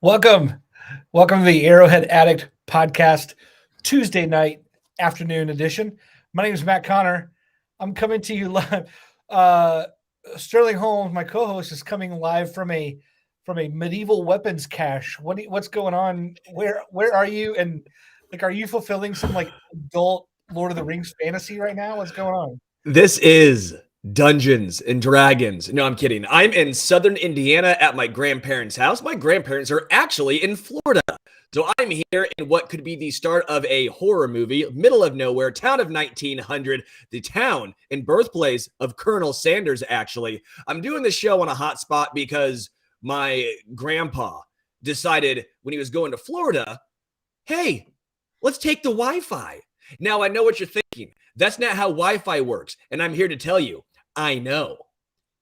Welcome. Welcome to the Arrowhead Addict podcast, Tuesday night afternoon edition. My name is Matt Conner. I'm coming to you live. Sterling Holmes, my co-host, is coming live from a medieval weapons cache. What's going on? Where are you? And are you fulfilling some adult Lord of the Rings fantasy right now? What's going on? This is Dungeons and Dragons. No, I'm kidding. I'm in southern Indiana at my grandparents' house. My grandparents are actually in Florida. So I'm here in what could be the start of a horror movie, middle of nowhere, town of 1900, the town and birthplace of Colonel Saunders, actually. I'm doing this show on a hot spot because my grandpa decided when he was going to Florida, hey, let's take the Wi-Fi. Now, I know what you're thinking. That's not how Wi-Fi works. And I'm here to tell you, I know.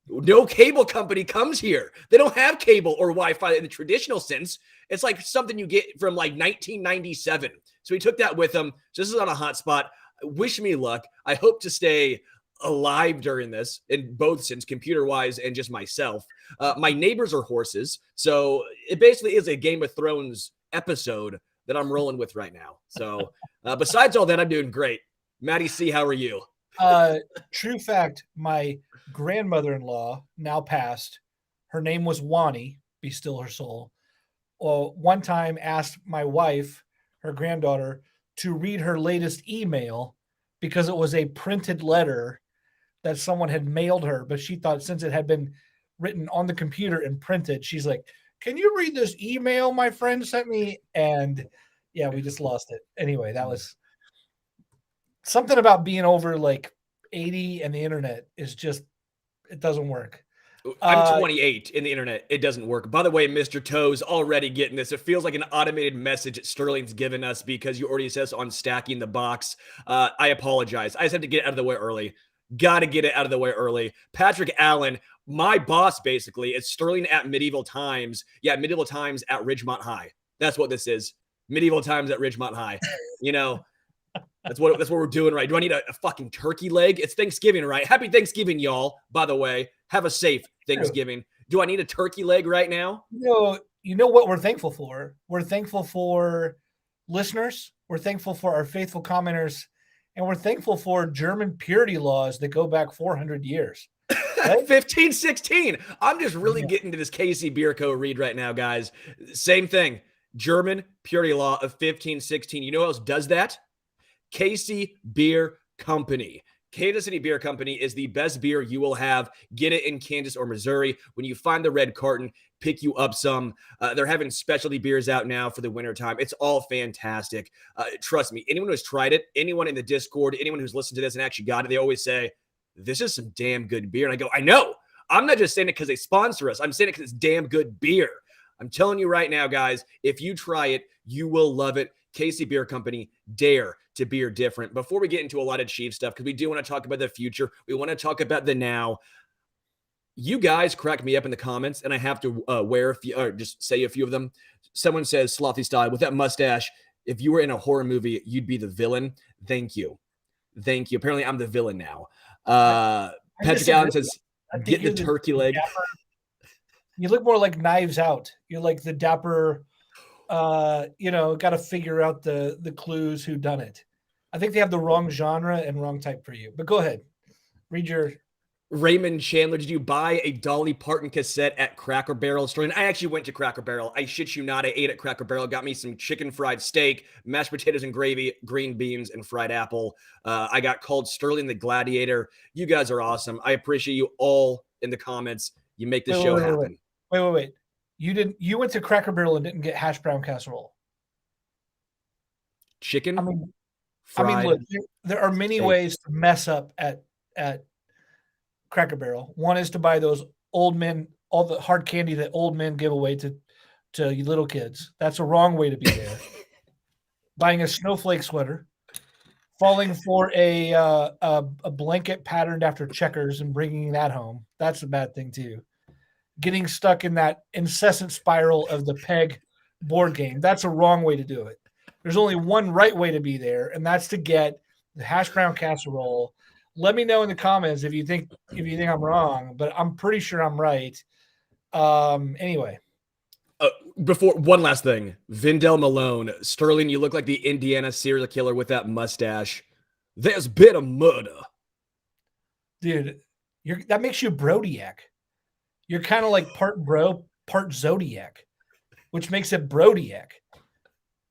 No cable company comes here. They don't have cable or Wi-Fi in the traditional sense. It's like something you get from 1997. So he took that with him. So this is on a hot spot. Wish me luck. I hope to stay alive during this in both sense, computer-wise and just myself. My neighbors are horses. So it basically is a Game of Thrones episode that I'm rolling with right now. So besides all that, I'm doing great. Maddie C., how are you? True fact, my grandmother-in-law, now passed, her name was Wani, be still her soul, one time asked my wife, her granddaughter, to read her latest email because it was a printed letter that someone had mailed her, but she thought since it had been written on the computer and printed, she's like, can you read this email my friend sent me? And yeah, we just lost it. Anyway, that was something about being over 80 and the internet is just, it doesn't work. I'm 28 in the internet. It doesn't work. By the way, Mr. Toe's already getting this. It feels like an automated message that Sterling's given us because you already said on stacking the box. I apologize. I just had to get it out of the way early. Got to get it out of the way early. Patrick Allen, my boss, basically, is Sterling at Medieval Times. Yeah, Medieval Times at Ridgemont High. That's what this is. Medieval Times at Ridgemont High. You know, that's what we're doing, right? Do I need a fucking turkey leg? It's Thanksgiving, right? Happy Thanksgiving, y'all. By the way, have a safe Thanksgiving. Do I need a turkey leg right now? You know what we're thankful for? We're thankful for listeners. We're thankful for our faithful commenters. And we're thankful for German purity laws that go back 400 years. Right? 1516. I'm just really getting to this Casey Bierko read right now, guys. Same thing. German purity law of 1516. You know who else does that? Casey Beer Company. Kansas City Beer Company is the best beer you will have. Get it in Kansas or Missouri. When you find the red carton, pick you up some. They're having specialty beers out now for the wintertime. It's all fantastic. Trust me, anyone who's tried it, anyone in the Discord, anyone who's listened to this and actually got it, they always say, this is some damn good beer. And I go, I know. I'm not just saying it because they sponsor us. I'm saying it because it's damn good beer. I'm telling you right now, guys, if you try it, you will love it. Casey Beer Company, dare to beer different. Before we get into a lot of Chiefs stuff, because we do want to talk about the future, we want to talk about the now. You guys crack me up in the comments, and I have to just say a few of them. Someone says, Slothy style, with that mustache, if you were in a horror movie, you'd be the villain. Thank you. Apparently, I'm the villain now. Patrick Allen says, get the turkey leg. You look more like Knives Out. You're like the dapper, got to figure out the clues who done it. I think they have the wrong genre and wrong type for you. But go ahead. Read your... Raymond Chandler, did you buy a Dolly Parton cassette at Cracker Barrel? Sterling, I actually went to Cracker Barrel. I shit you not. I ate at Cracker Barrel. Got me some chicken fried steak, mashed potatoes and gravy, green beans, and fried apple. I got called Sterling the Gladiator. You guys are awesome. I appreciate you all in the comments. You make this show happen. Wait. You went to Cracker Barrel and didn't get hash brown casserole. Chicken? Look, there are many ways to mess up at Cracker Barrel. One is to buy those old men, all the hard candy that old men give away to little kids. That's a wrong way to be there. Buying a snowflake sweater, falling for a blanket patterned after checkers and bringing that home. That's a bad thing too. Getting stuck in that incessant spiral of the peg board game. That's a wrong way to do it. There's only one right way to be there, and that's to get the hash brown casserole. Let me know in the comments if you think I'm wrong, but I'm pretty sure I'm right. Anyway. Before one last thing, Vindell Malone, Sterling, you look like the Indiana serial killer with that mustache. There's been a murder. Dude, that makes you Brodiac. You're kind of like part bro, part Zodiac, which makes it Brodiac.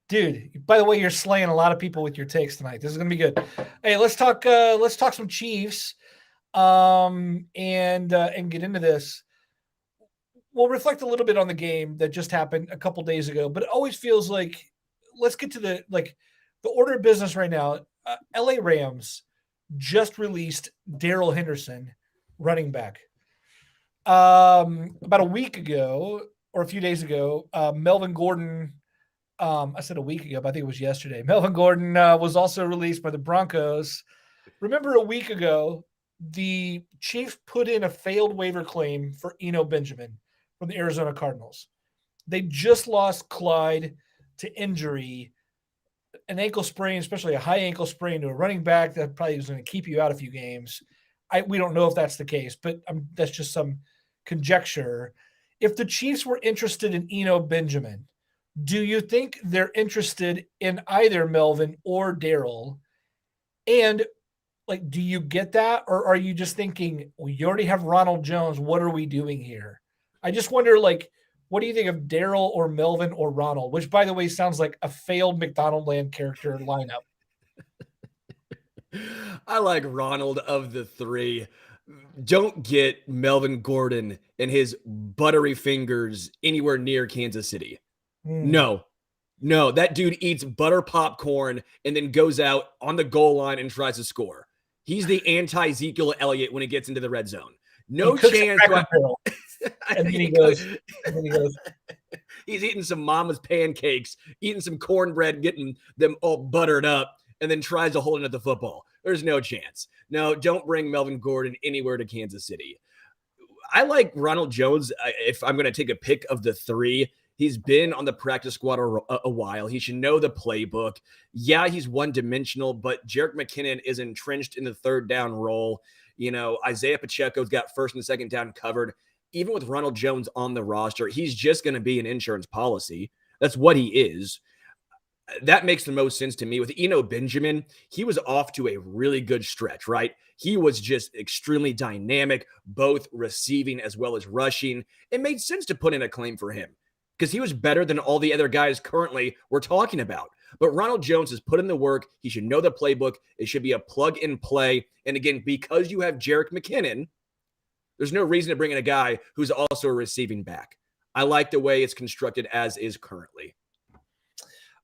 Dude, by the way, you're slaying a lot of people with your takes tonight. This is gonna be good. Hey, let's talk some Chiefs and get into this. We'll reflect a little bit on the game that just happened a couple days ago, but it always feels like let's get to the order of business right now. LA Rams just released Darrell Henderson, running back. About a week ago or a few days ago, Melvin Gordon, I said a week ago, but I think it was yesterday. Melvin Gordon was also released by the Broncos. Remember a week ago, the Chiefs put in a failed waiver claim for Eno Benjamin from the Arizona Cardinals. They just lost Clyde to injury, an ankle sprain, especially a high ankle sprain to a running back that probably is going to keep you out a few games. We don't know if that's the case, but that's just some conjecture. If the Chiefs were interested in Eno Benjamin, do you think they're interested in either Melvin or Darrell? And do you get that? Or are you just thinking, well, you already have Ronald Jones. What are we doing here? I just wonder, what do you think of Darrell or Melvin or Ronald? Which, by the way, sounds like a failed McDonald Land character lineup. I like Ronald of the three. Don't get Melvin Gordon and his buttery fingers anywhere near Kansas City. No, that dude eats butter popcorn and then goes out on the goal line and tries to score. He's the anti-Ezekiel Elliott when he gets into the red zone. No chance. And then he goes. He's eating some mama's pancakes, eating some cornbread, getting them all buttered up, and then tries to hold it at the football. There's no chance. No, don't bring Melvin Gordon anywhere to Kansas City. I like Ronald Jones. If I'm going to take a pick of the three, he's been on the practice squad a while. He should know the playbook. Yeah, he's one-dimensional, but Jerick McKinnon is entrenched in the third down role. Isaiah Pacheco's got first and second down covered. Even with Ronald Jones on the roster, he's just going to be an insurance policy. That's what he is. That makes the most sense to me. With Eno Benjamin, he was off to a really good stretch, right? He was just extremely dynamic, both receiving as well as rushing. It made sense to put in a claim for him because he was better than all the other guys currently we're talking about. But Ronald Jones has put in the work. He should know the playbook. It should be a plug and play. And again, because you have Jerick McKinnon, there's no reason to bring in a guy who's also a receiving back. I like the way it's constructed as is currently.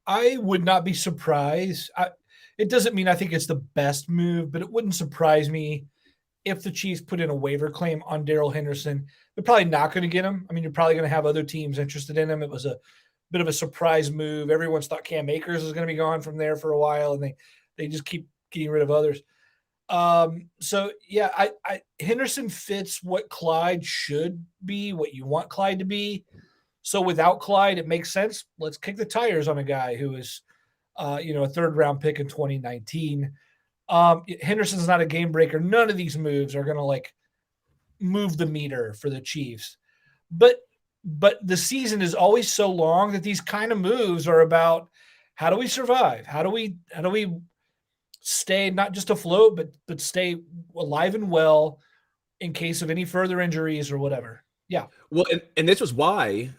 I would not be surprised. It doesn't mean I think it's the best move, but it wouldn't surprise me if the Chiefs put in a waiver claim on Darrell Henderson. They're probably not going to get him. I mean, you're probably going to have other teams interested in him. It was a bit of a surprise move. Everyone's thought Cam Akers is going to be gone from there for a while, and they just keep getting rid of others. So yeah, Henderson fits what Clyde should be, what you want Clyde to be. So without Clyde, it makes sense. Let's kick the tires on a guy who is, a third round pick in 2019. Henderson's not a game breaker. None of these moves are going to move the meter for the Chiefs, but the season is always so long that these kind of moves are about how do we survive? How do we stay not just afloat, but stay alive and well in case of any further injuries or whatever. Yeah. Well, and this was why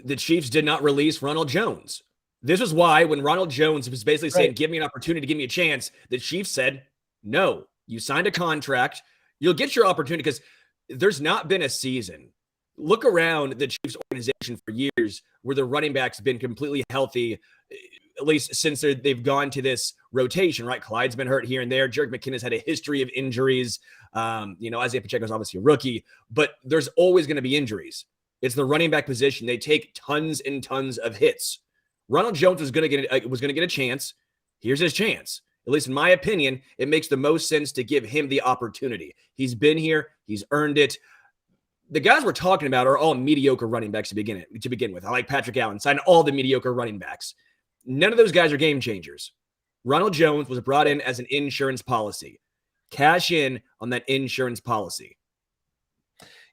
the Chiefs did not release Ronald Jones. This was why when Ronald Jones was basically saying, give me an opportunity, give me a chance, the Chiefs said, no, you signed a contract. You'll get your opportunity because there's not been a season. Look around the Chiefs organization for years where the running backs have been completely healthy, at least since they've gone to this rotation, right? Clyde's been hurt here and there. Jerick McKinnon's had a history of injuries. Isaiah Pacheco's obviously a rookie, but there's always going to be injuries. It's the running back position. They take tons and tons of hits. Ronald Jones was going to get a chance. Here's his chance. At least in my opinion, it makes the most sense to give him the opportunity. He's been here. He's earned it. The guys we're talking about are all mediocre running backs to begin with. I like Patrick Allen, signed all the mediocre running backs. None of those guys are game changers. Ronald Jones was brought in as an insurance policy. Cash in on that insurance policy.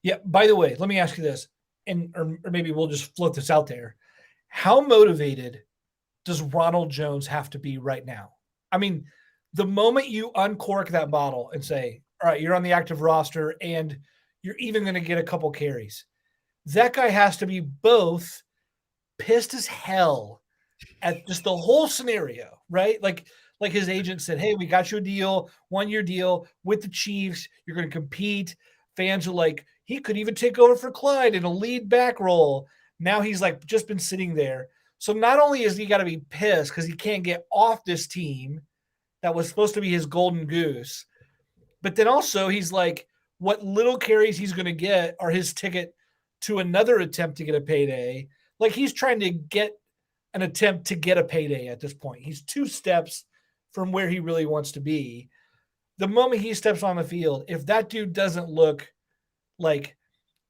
Yeah, by the way, let me ask you this, or maybe we'll just float this out there. how motivated does Ronald Jones have to be right now? I mean, the moment you uncork that bottle and say, all right, you're on the active roster and you're even going to get a couple carries, that guy has to be both pissed as hell at just the whole scenario, right? Like his agent said, hey, we got you a deal, 1-year deal with the Chiefs. You're going to compete. Fans are like, he could even take over for Clyde in a lead back role. Now he's like just been sitting there. So not only is he got to be pissed because he can't get off this team that was supposed to be his golden goose, but then also he's like, what little carries he's going to get are his ticket to another attempt to get a payday. Like he's trying to get an attempt to get a payday at this point. He's 2 steps from where he really wants to be. The moment he steps on the field, if that dude doesn't look like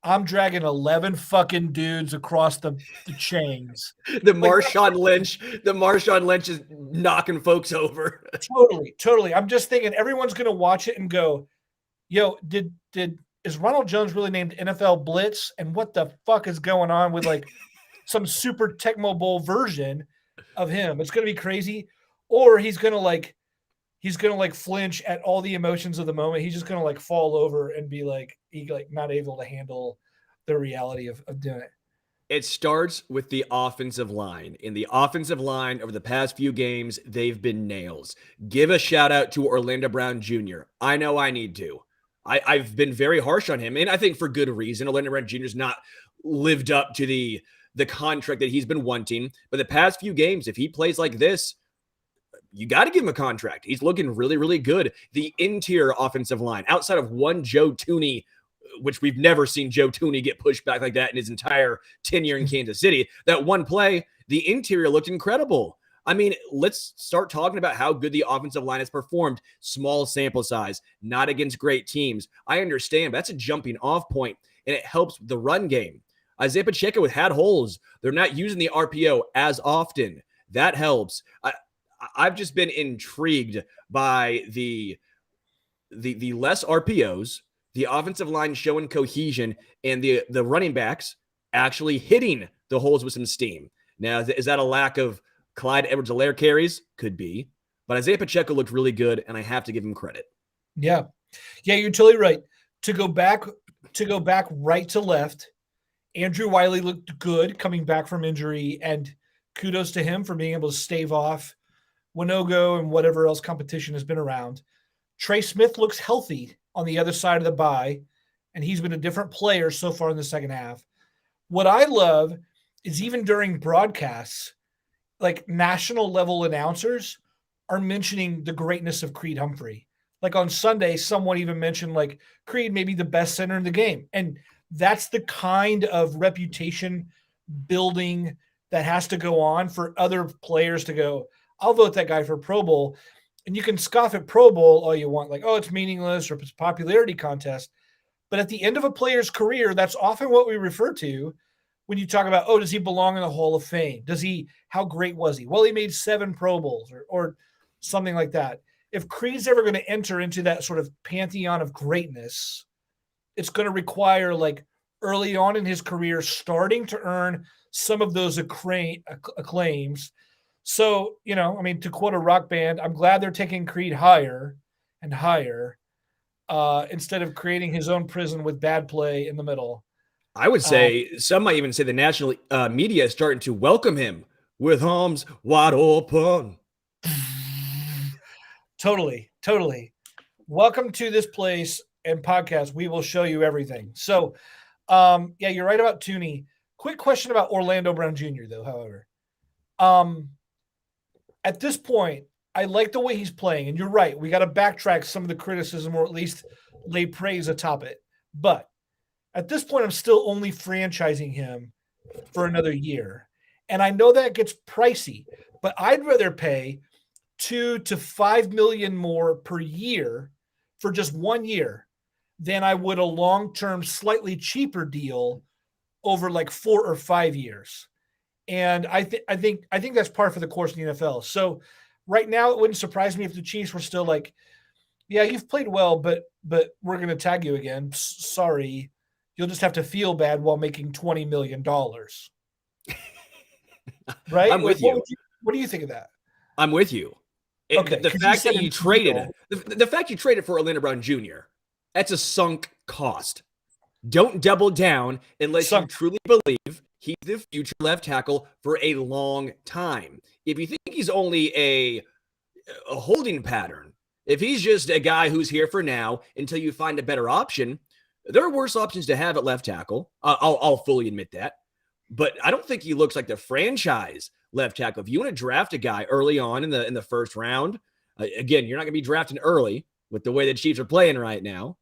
I'm dragging 11 fucking dudes across the chains. The Marshawn Lynch is knocking folks over. Totally. I'm just thinking everyone's going to watch it and go, yo, is Ronald Jones really named NFL Blitz? And what the fuck is going on with like some super Tecmo Bowl version of him? It's going to be crazy. Or he's going to flinch at all the emotions of the moment. He's just going to like fall over and be like, not able to handle the reality of doing it. It starts with the offensive line. In the offensive line over the past few games, they've been nails. Give a shout out to Orlando Brown Jr. I know I need to. I've been very harsh on him, and I think for good reason. Orlando Brown Jr. has not lived up to the contract that he's been wanting. But the past few games, if he plays like this, you got to give him a contract. He's looking really, really good. The interior offensive line, outside of one Joe Thuney, which we've never seen Joe Thuney get pushed back like that in his entire tenure in Kansas City. That one play, the interior looked incredible. I mean, let's start talking about how good the offensive line has performed. Small sample size, not against great teams. I understand, but that's a jumping off point, and it helps the run game. Isaiah Pacheco had holes. They're not using the RPO as often. That helps. I've just been intrigued by the less RPOs, the offensive line showing cohesion, and the running backs actually hitting the holes with some steam. Now, is that a lack of Clyde Edwards-Helaire carries? Could be. But Isaiah Pacheco looked really good, and I have to give him credit. Yeah, you're totally right. To go back right to left, Andrew Wiley looked good coming back from injury, and kudos to him for being able to stave off Winogo and whatever else competition has been around. Trey Smith looks healthy on the other side of the bye, and he's been a different player so far in the second half. What I love is even during broadcasts, like national level announcers are mentioning the greatness of Creed Humphrey. Like on Sunday, someone even mentioned like Creed may be the best center in the game. And that's the kind of reputation building that has to go on for other players to go, I'll vote that guy for Pro Bowl. And you can scoff at Pro Bowl all you want, like, oh, it's meaningless or it's a popularity contest. But at the end of a player's career, that's often what we refer to when you talk about, oh, does he belong in the Hall of Fame? How great was he? Well, he made 7 Pro Bowls or something like that. If Creed's ever going to enter into that sort of pantheon of greatness, it's going to require like early on in his career starting to earn some of those acclaims. So, to quote a rock band, I'm glad they're taking Creed higher and higher instead of creating his own prison with bad play in the middle. I would say some might even say the national media is starting to welcome him with arms wide open. Totally. Welcome to this place and podcast. We will show you everything. So, you're right about Thuney. Quick question about Orlando Brown Jr., though, however. At this point, I like the way he's playing. And you're right. We got to backtrack some of the criticism or at least lay praise atop it. But at this point, I'm still only franchising him for another year. And I know that gets pricey, but I'd rather pay $2 to $5 million more per year for just 1 year than I would a long-term, slightly cheaper deal over like 4 or 5 years. And I think that's par for the course in the NFL. So right now, it wouldn't surprise me if the Chiefs were still like, yeah, you've played well, but we're going to tag you again. Sorry. You'll just have to feel bad while making $20 million. right? I'm with you. What do you think of that? I'm with you. Okay, The fact that you traded the fact you traded for Orlando Brown Jr., that's a sunk cost. Don't double down unless you truly believe he's the future left tackle for a long time. If you think he's only a holding pattern, if he's just a guy who's here for now until you find a better option, there are worse options to have at left tackle. I'll fully admit that. But I don't think he looks like the franchise left tackle. If you want to draft a guy early on in the first round, again, you're not going to be drafting early with the way the Chiefs are playing right now.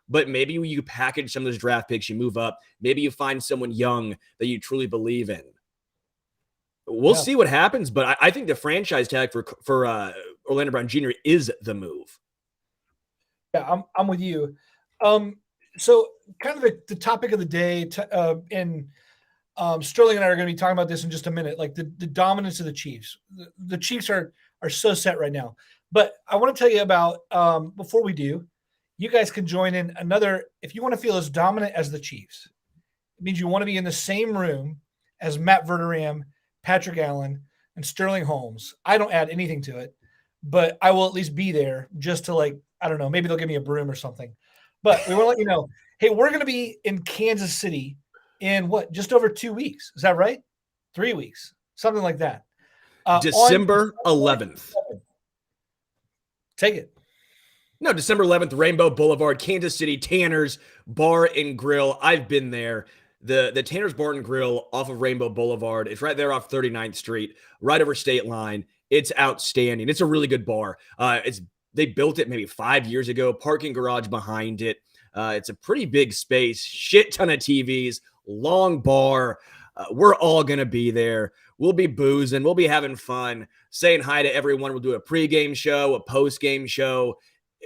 But maybe you package some of those draft picks, you move up. Maybe you find someone young that you truly believe in. We'll see what happens, but I think the franchise tag for Orlando Brown Jr. is the move. Yeah, I'm with you. So kind of the topic of the day, and Sterling and I are going to be talking about this in just a minute, like the dominance of the Chiefs. The Chiefs are so set right now. But I want to tell you about, before we do, you guys can join in another, if you want to feel as dominant as the Chiefs, it means you want to be in the same room as Matt Verderam, Patrick Allen, and Sterling Holmes. I don't add anything to it, but I will at least be there just to, like, I don't know, maybe they'll give me a broom or something. But we want to let you know, hey, we're going to be in Kansas City in just over 2 weeks. Is that right? 3 weeks, something like that. December 11th. Take it. No, December 11th, Rainbow Boulevard, Kansas City, Tanner's Bar and Grill. I've been there. The Tanner's Bar and Grill off of Rainbow Boulevard. It's right there off 39th Street, right over State Line. It's outstanding. It's a really good bar. They built it maybe 5 years ago, parking garage behind it. It's a pretty big space, shit ton of TVs, long bar. We're all going to be there. We'll be boozing. We'll be having fun, saying hi to everyone. We'll do a pregame show, a postgame show,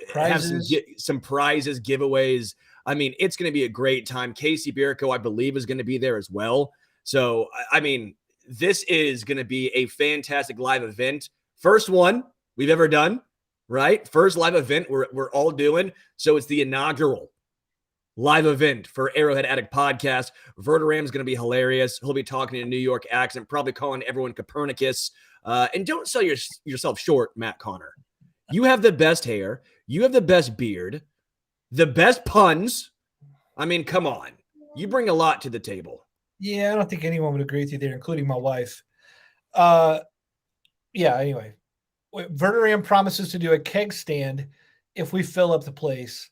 prizes. Have some prizes, giveaways. I mean, it's going to be a great time. Casey Bierko, I believe, is going to be there as well. So, I mean, this is going to be a fantastic live event. First one we've ever done, right? First live event we're all doing. So it's the inaugural live event for Arrowhead Addict podcast. Verderam's going to be hilarious. He'll be talking in a New York accent, probably calling everyone Copernicus. And don't sell yourself short, Matt Conner. You have the best hair. You have the best beard, the best puns. I mean, come on. You bring a lot to the table. Yeah, I don't think anyone would agree with you there, including my wife. Yeah, anyway. Verderam promises to do a keg stand if we fill up the place,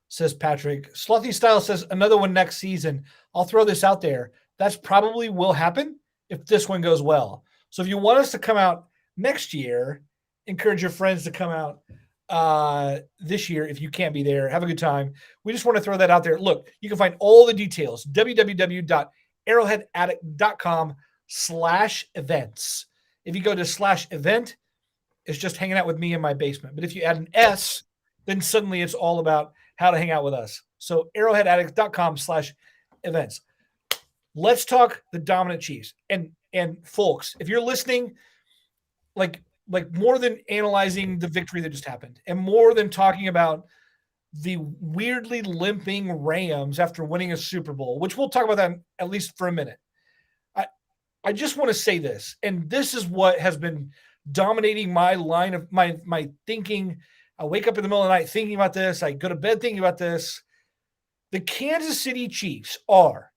says Patrick. Slothy Style says another one next season. I'll throw this out there. That's probably will happen if this one goes well. So if you want us to come out next year, encourage your friends to come out this year. If you can't be there, have a good time. We just want to throw that out there. Look, you can find all the details, www.arrowheadaddict.com/events. If you go to /event, it's just hanging out with me in my basement. But if you add an S, then suddenly it's all about how to hang out with us. So arrowheadaddict.com/events. Let's talk the dominant Chiefs. And folks, if you're listening, like more than analyzing the victory that just happened and more than talking about the weirdly limping Rams after winning a Super Bowl, which we'll talk about that at least for a minute. I just want to say this, and this is what has been dominating my line of my thinking. I wake up in the middle of the night thinking about this. I go to bed thinking about this. The Kansas City Chiefs are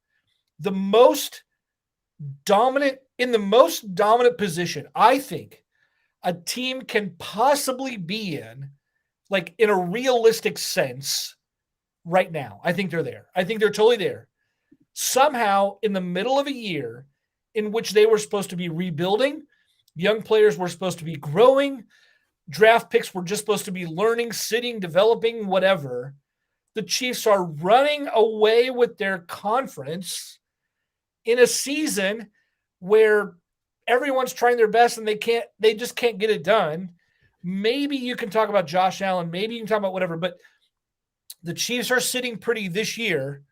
the most dominant position, I think, a team can possibly be in, like in a realistic sense right now. I think they're there. I think they're totally there. Somehow in the middle of a year in which they were supposed to be rebuilding, young players were supposed to be growing, draft picks were just supposed to be learning, sitting, developing, whatever. The Chiefs are running away with their conference in a season where everyone's trying their best and they just can't get it done. Maybe you can talk about Josh Allen. Maybe you can talk about whatever, but the Chiefs are sitting pretty this year.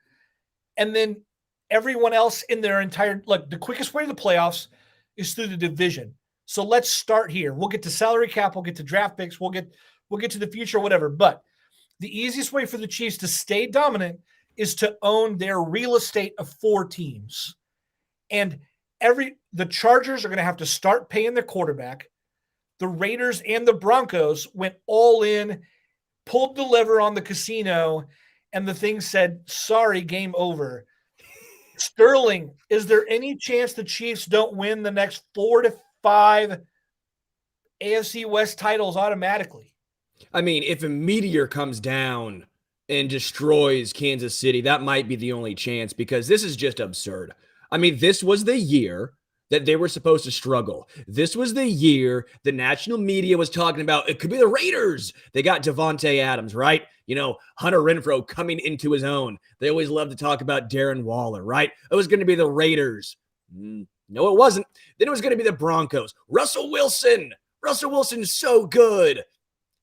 And then everyone else in their entire, look, the quickest way to the playoffs is through the division. So let's start here. We'll get to salary cap. We'll get to draft picks. We'll get to the future, whatever. But the easiest way for the Chiefs to stay dominant is to own their real estate of 4 teams. And the Chargers are going to have to start paying their quarterback. The Raiders and the Broncos went all in, pulled the lever on the casino, and the thing said, sorry, game over. Sterling, is there any chance the Chiefs don't win the next 4 to 5 AFC West titles automatically? I mean, if a meteor comes down and destroys Kansas City, that might be the only chance, because this is just absurd. I mean, this was the year that they were supposed to struggle. This was the year the national media was talking about it could be the Raiders. They got Devontae Adams, right? You know, Hunter Renfrow coming into his own. They always love to talk about Darren Waller, right? It was going to be the Raiders. No, it wasn't. Then it was going to be the Broncos. Russell Wilson. Russell Wilson is so good.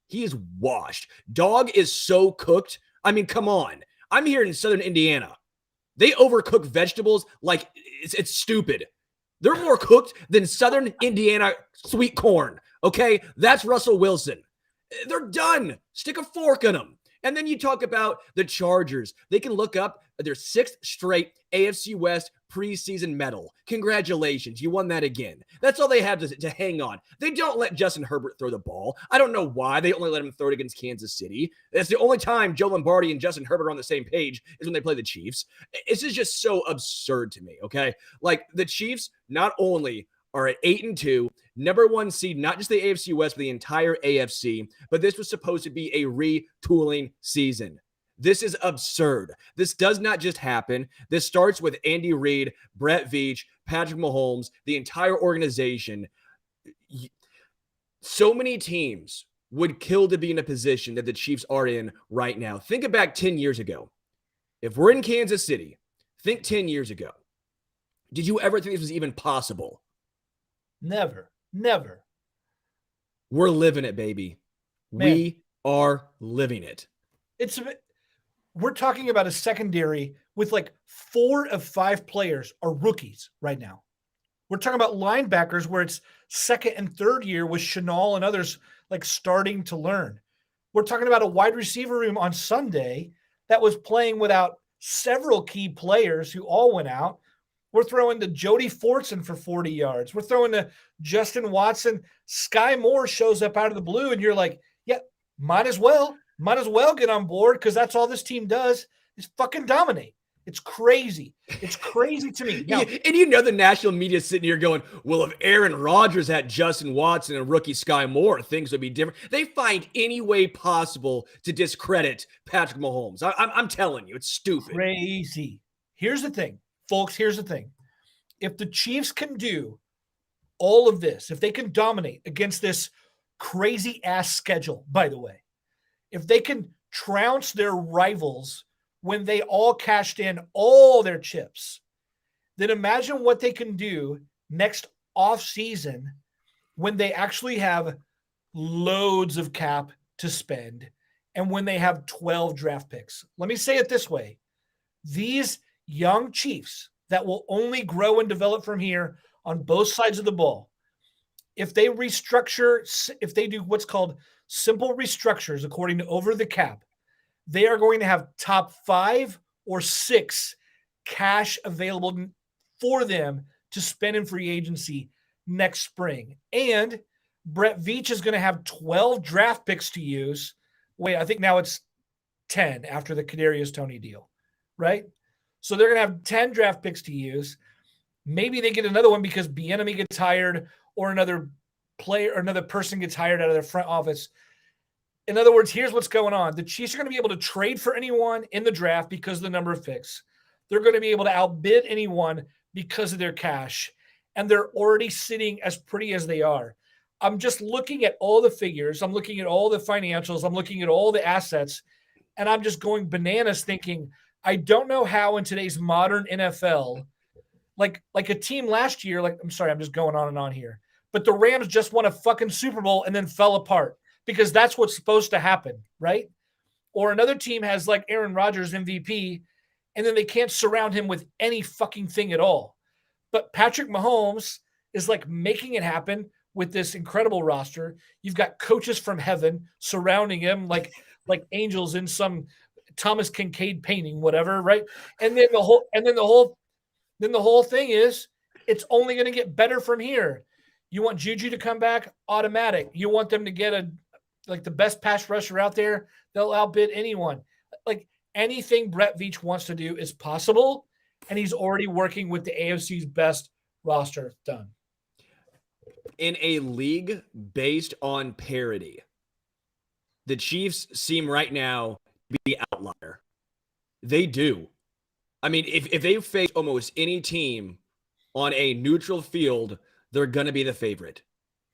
He is washed. Dog is so cooked. I mean, come on. I'm here in Southern Indiana. They overcook vegetables like it's stupid. They're more cooked than Southern Indiana sweet corn. Okay? That's Russell Wilson. They're done. Stick a fork in them. And then you talk about the Chargers. They can look up their 6th straight AFC West preseason medal. Congratulations. You won that again. That's all they have to hang on. They don't let Justin Herbert throw the ball. I don't know why they only let him throw it against Kansas City. That's the only time Joe Lombardi and Justin Herbert are on the same page is when they play the Chiefs. This is just so absurd to me, okay? Like, the Chiefs not only are at 8-2, number 1 seed, not just the AFC West, but the entire AFC. But this was supposed to be a retooling season. This is absurd. This does not just happen. This starts with Andy Reid, Brett Veach, Patrick Mahomes, the entire organization. So many teams would kill to be in a position that the Chiefs are in right now. Think back 10 years ago. If we're in Kansas City, think 10 years ago. Did you ever think this was even possible? Never. We're living it, baby. Man, we are living it. We're talking about a secondary with like 4 of 5 players are rookies right now. We're talking about linebackers where it's 2nd and 3rd year with Chenal and others like starting to learn. We're talking about a wide receiver room on Sunday that was playing without several key players who all went out. We're throwing to Jody Fortson for 40 yards. We're throwing to Justin Watson. Skyy Moore shows up out of the blue, and you're like, yeah, might as well get on board, because that's all this team does is fucking dominate. It's crazy. It's crazy to me. Now, and you know the national media sitting here going, well, if Aaron Rodgers had Justin Watson and rookie Skyy Moore, things would be different. They find any way possible to discredit Patrick Mahomes. I'm telling you, it's stupid. Crazy. Here's the thing, folks. Here's the thing. If the Chiefs can do all of this, if they can dominate against this crazy-ass schedule, by the way, if they can trounce their rivals when they all cashed in all their chips, then imagine what they can do next offseason when they actually have loads of cap to spend and when they have 12 draft picks. Let me say it this way. These young Chiefs that will only grow and develop from here on both sides of the ball, if they restructure, if they do what's called simple restructures according to over the cap, they are going to have top 5 or 6 cash available for them to spend in free agency next spring. And Brett Veach is going to have 12 draft picks to use. Wait, I think now it's 10 after the Kadarius Toney deal, right? So they're going to have 10 draft picks to use. Maybe they get another one because Bieniemy gets hired, or another player or another person gets hired out of their front office. In other words, here's what's going on. The Chiefs are going to be able to trade for anyone in the draft because of the number of picks. They're going to be able to outbid anyone because of their cash. And they're already sitting as pretty as they are. I'm just looking at all the figures. I'm looking at all the financials. I'm looking at all the assets. And I'm just going bananas thinking, I don't know how in today's modern NFL, like a team last year, I'm sorry, I'm just going on and on here. But the Rams just won a fucking Super Bowl and then fell apart. Because that's what's supposed to happen, right? Or another team has like Aaron Rodgers MVP, and then they can't surround him with any fucking thing at all. But Patrick Mahomes is like making it happen with this incredible roster. You've got coaches from heaven surrounding him like angels in some Thomas Kincaid painting, whatever, right? And then the whole thing is It's only going to get better from here. You want Juju to come back? Automatic. You want them to get the best pass rusher out there? They'll outbid anyone. Like anything Brett Veach wants to do is possible, and he's already working with the AFC's best roster done. In a league based on parity, the Chiefs seem right now to be the outlier. They do. I mean, if they face almost any team on a neutral field, they're going to be the favorite.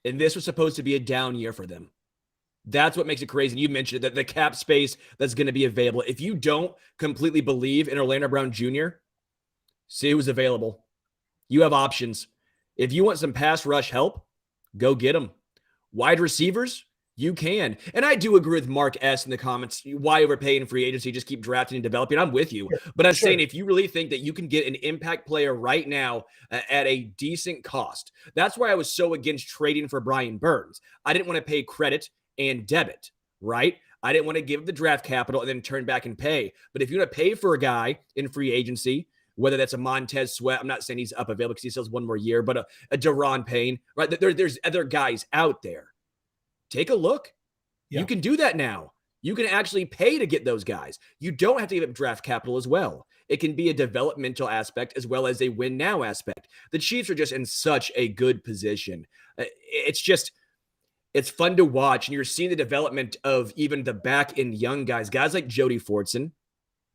And this was supposed to be a down year for them. That's what makes it crazy. And you mentioned that the cap space that's going to be available. If you don't completely believe in Orlando Brown Jr., see who's available. You have options. If you want some pass rush help, go get them. Wide receivers, you can. And I do agree with Mark S. in the comments. Why overpay in free agency? Just keep drafting and developing. I'm with you. But I'm saying if you really think that you can get an impact player right now at a decent cost, that's why I was so against trading for Brian Burns. I didn't want to pay credit and debit, right? I didn't want to give the draft capital and then turn back and pay. But if you want to pay for a guy in free agency, whether that's a Montez Sweat, I'm not saying he's up available because he still has one more year, but a Deron Payne, right? There's other guys out there. Take a look. Yeah. You can do that now. You can actually pay to get those guys. You don't have to give up draft capital as well. It can be a developmental aspect as well as a win now aspect. The Chiefs are just in such a good position. It's fun to watch, and you're seeing the development of even the back end young guys like Jody Fortson,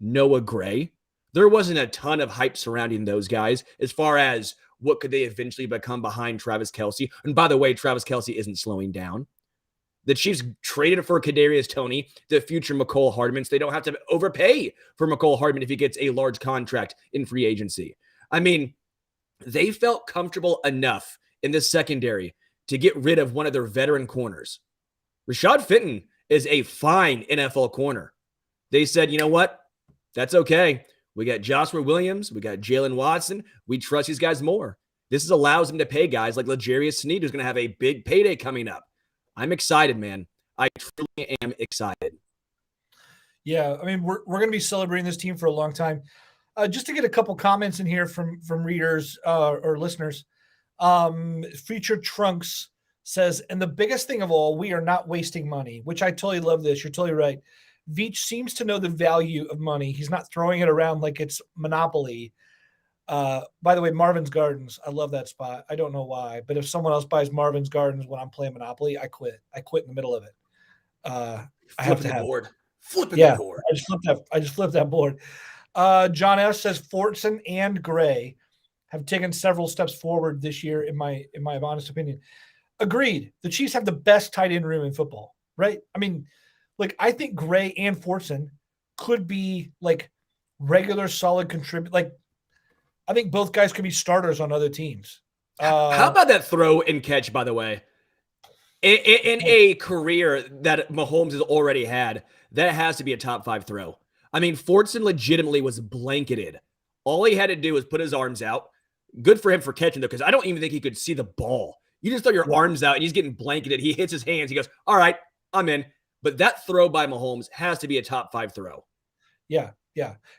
Noah Gray. There wasn't a ton of hype surrounding those guys as far as what could they eventually become behind Travis Kelce. And by the way, Travis Kelce isn't slowing down. The Chiefs traded for Kadarius Toney, the future McCole Hardman, so they don't have to overpay for McCole Hardman if he gets a large contract in free agency. I mean, they felt comfortable enough in the secondary to get rid of one of their veteran corners. Rashad Fenton is a fine NFL corner. They said, you know what? That's okay. We got Joshua Williams. We got Jalen Watson. We trust these guys more. This allows them to pay guys like L'Jarius Sneed, who's going to have a big payday coming up. I'm excited, man. I truly am excited. Yeah, I mean, we're going to be celebrating this team for a long time. Just to get a couple comments in here from readers or listeners. Featured Trunks says, and the biggest thing of all, we are not wasting money, which I totally love this. You're totally right. Veach seems to know the value of money. He's not throwing it around like it's Monopoly. By the way, Marvin's Gardens, I love that spot. I don't know why, but if someone else buys Marvin's Gardens when I'm playing Monopoly, I quit. I quit in the middle of it. I have to have board. Flipping the board. I just flipped that board. John S. says Fortson and Gray have taken several steps forward this year, in my honest opinion. Agreed. The Chiefs have the best tight end room in football, right? I mean, I think Gray and Fortson could be regular solid contribute. I think both guys could be starters on other teams. How about that throw and catch, by the way? In a career that Mahomes has already had, that has to be a top 5 throw. I mean, Fortson legitimately was blanketed. All he had to do was put his arms out. Good for him for catching, though, because I don't even think he could see the ball. You just throw your arms out, and he's getting blanketed. He hits his hands. He goes, all right, I'm in. But that throw by Mahomes has to be a top 5 throw. Yeah.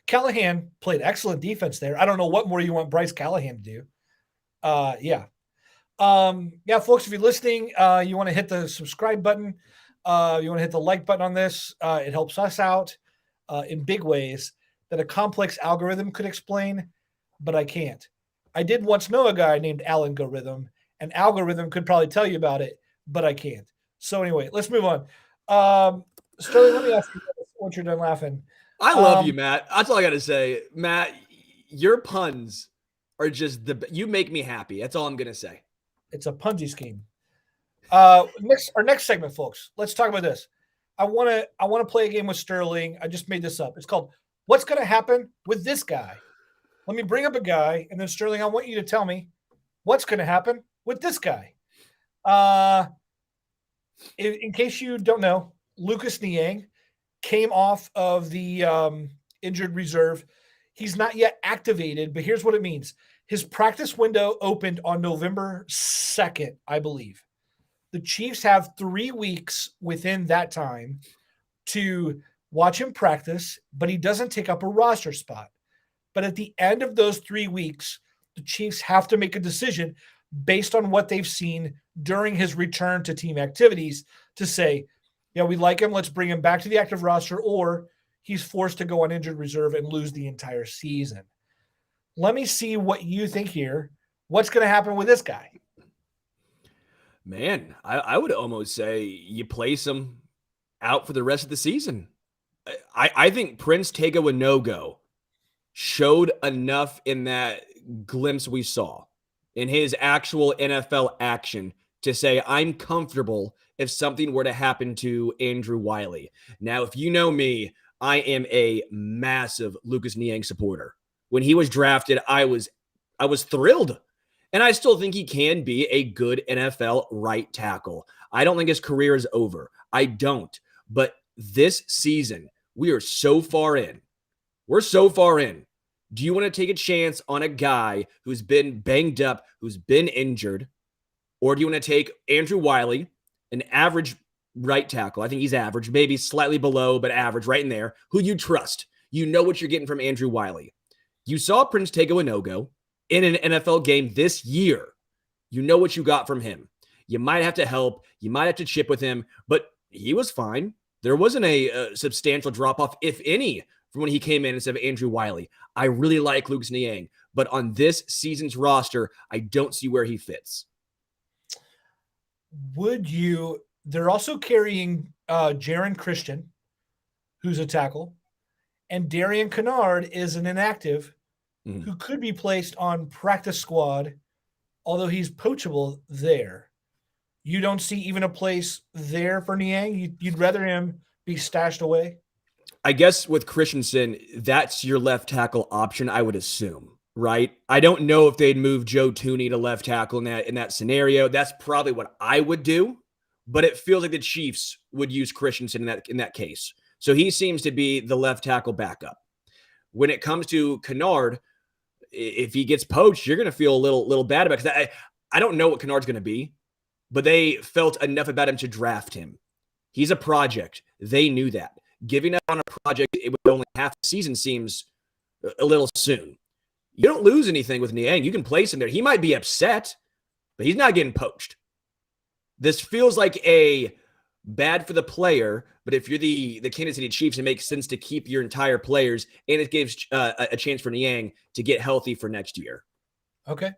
Callahan played excellent defense there. I don't know what more you want Bryce Callahan to do. Folks, if you're listening, you want to hit the subscribe button. You want to hit the like button on this. It helps us out in big ways that a complex algorithm could explain, but I can't. I did once know a guy named Alan Algorithm. An algorithm could probably tell you about it, but I can't. So anyway, let's move on. Sterling, let me ask you once you're done laughing. I love you, Matt. That's all I got to say. Matt, your puns are just you make me happy. That's all I'm going to say. It's a Ponzi scheme. Our next segment, folks. Let's talk about this. I want to play a game with Sterling. I just made this up. It's called What's Going to Happen with This Guy? Let me bring up a guy, and then Sterling, I want you to tell me what's going to happen with this guy. In case you don't know, Lucas Niang came off of the injured reserve. He's not yet activated, but here's what it means. His practice window opened on November 2nd, I believe. The Chiefs have 3 weeks within that time to watch him practice, but he doesn't take up a roster spot. But at the end of those 3 weeks, the Chiefs have to make a decision based on what they've seen during his return to team activities to say, yeah, we like him. Let's bring him back to the active roster, or he's forced to go on injured reserve and lose the entire season. Let me see what you think here. What's going to happen with this guy? Man, I would almost say you place him out for the rest of the season. I think Prince Tega Winogo showed enough in that glimpse we saw in his actual NFL action to say, I'm comfortable if something were to happen to Andrew Wiley. Now, if you know me, I am a massive Lucas Niang supporter. When he was drafted, I was thrilled. And I still think he can be a good NFL right tackle. I don't think his career is over. I don't. But this season, we are so far in. We're so far in. Do you want to take a chance on a guy who's been banged up, who's been injured? Or do you want to take Andrew Wiley, an average right tackle? I think he's average, maybe slightly below, but average, right in there, who you trust. You know what you're getting from Andrew Wiley. You saw Prince Tega Winogo in an NFL game this year. You know what you got from him. You might have to help. You might have to chip with him, but he was fine. There wasn't a substantial drop-off, if any, from when he came in instead of Andrew Wiley. I really like Lucas Niang, but on this season's roster, I don't see where he fits. They're also carrying Jaron Christian, who's a tackle, and Darian Kennard is an inactive who could be placed on practice squad, although he's poachable there. You don't see even a place there for Niang? You'd rather him be stashed away? I guess with Christensen, that's your left tackle option, I would assume, right? I don't know if they'd move Joe Tooney to left tackle in that scenario. That's probably what I would do, but it feels like the Chiefs would use Christensen in that case. So he seems to be the left tackle backup. When it comes to Kennard, if he gets poached, you're going to feel a little bad about it, because I don't know what Kennard's going to be, but they felt enough about him to draft him. He's a project. They knew that. Giving up on a project it with only half the season seems a little soon. You don't lose anything with Niang. You can place him there. He might be upset, but he's not getting poached. This feels like a bad for the player, but if you're the Kansas City Chiefs, it makes sense to keep your entire players, and it gives a chance for Niang to get healthy for next year. Okay.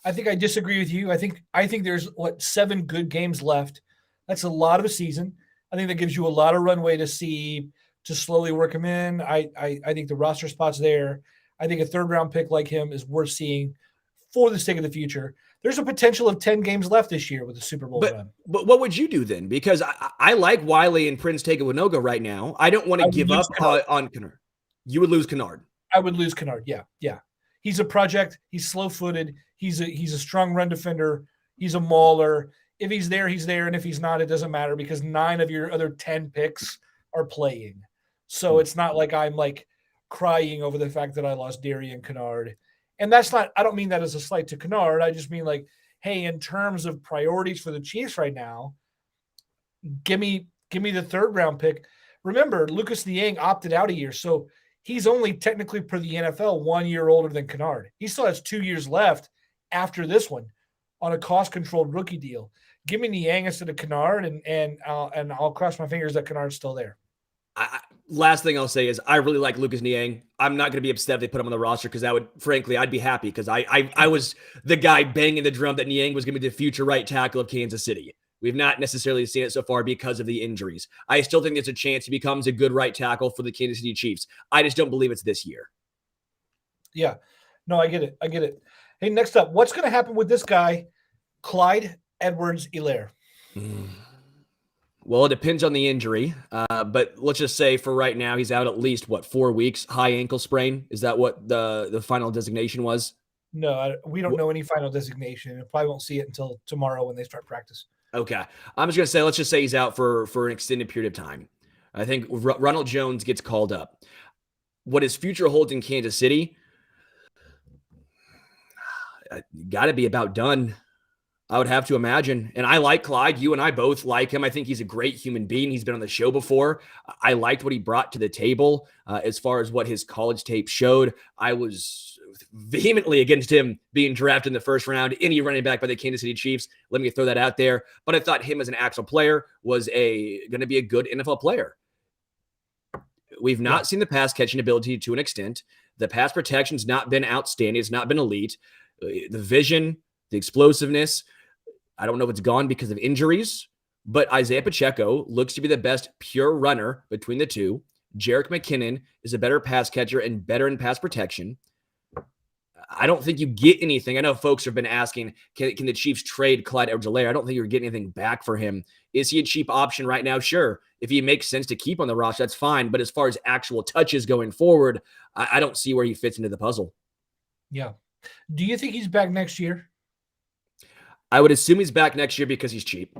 I think I disagree with you. I think there's 7 good games left. That's a lot of a season. I think that gives you a lot of runway to slowly work him in. I think the roster spot's there. I think a third-round pick like him is worth seeing for the sake of the future. There's a potential of 10 games left this year with the Super Bowl run. But what would you do then? Because I like Wiley and Prince Tega Winogo right now. I don't want to give up on Kennard. You would lose Kennard. I would lose Kennard, yeah. He's a project. He's slow-footed. He's a strong run defender. He's a mauler. If he's there, he's there. And if he's not, it doesn't matter, because 9 of your other 10 picks are playing. So it's not like I'm crying over the fact that I lost Darian Kennard. And that's not, I don't mean that as a slight to Kennard. I just mean hey, in terms of priorities for the Chiefs right now, give me the 3rd round pick. Remember, Lucas Niang opted out a year. So he's only technically, per the NFL, 1 year older than Kennard. He still has 2 years left after this one on a cost-controlled rookie deal. Give me Niang instead of Kennard, and I'll cross my fingers that Kennard's still there. Last thing I'll say is I really like Lucas Niang. I'm not going to be upset if they put him on the roster, because I'd be happy, because I was the guy banging the drum that Niang was going to be the future right tackle of Kansas City. We've not necessarily seen it so far because of the injuries. I still think there's a chance he becomes a good right tackle for the Kansas City Chiefs. I just don't believe it's this year. Yeah. No, I get it. Hey, next up, what's going to happen with this guy, Clyde Edwards-Helaire? Well, it depends on the injury, but let's just say for right now, he's out at least, 4 weeks, high ankle sprain. Is that what the final designation was? No, we don't know any final designation. We probably won't see it until tomorrow when they start practice. Okay. I'm just going to say, let's just say he's out for an extended period of time. I think Ronald Jones gets called up. What his future holds in Kansas City, got to be about done, I would have to imagine. And I like Clyde. You and I both like him. I think he's a great human being. He's been on the show before. I liked what he brought to the table as far as what his college tape showed. I was vehemently against him being drafted in the first round, any running back by the Kansas City Chiefs. Let me throw that out there. But I thought him as an actual player was going to be a good NFL player. We've not seen the pass catching ability to an extent. The pass protection's not been outstanding. It's not been elite. The vision, the explosiveness, I don't know if it's gone because of injuries, but Isaiah Pacheco looks to be the best pure runner between the two. Jerick McKinnon is a better pass catcher and better in pass protection. I don't think you get anything. I know folks have been asking, can the Chiefs trade Clyde Edwards-Helaire? I don't think you're getting anything back for him. Is he a cheap option right now? Sure. If he makes sense to keep on the roster, that's fine. But as far as actual touches going forward, I don't see where he fits into the puzzle. Yeah. Do you think he's back next year? I would assume he's back next year because he's cheap.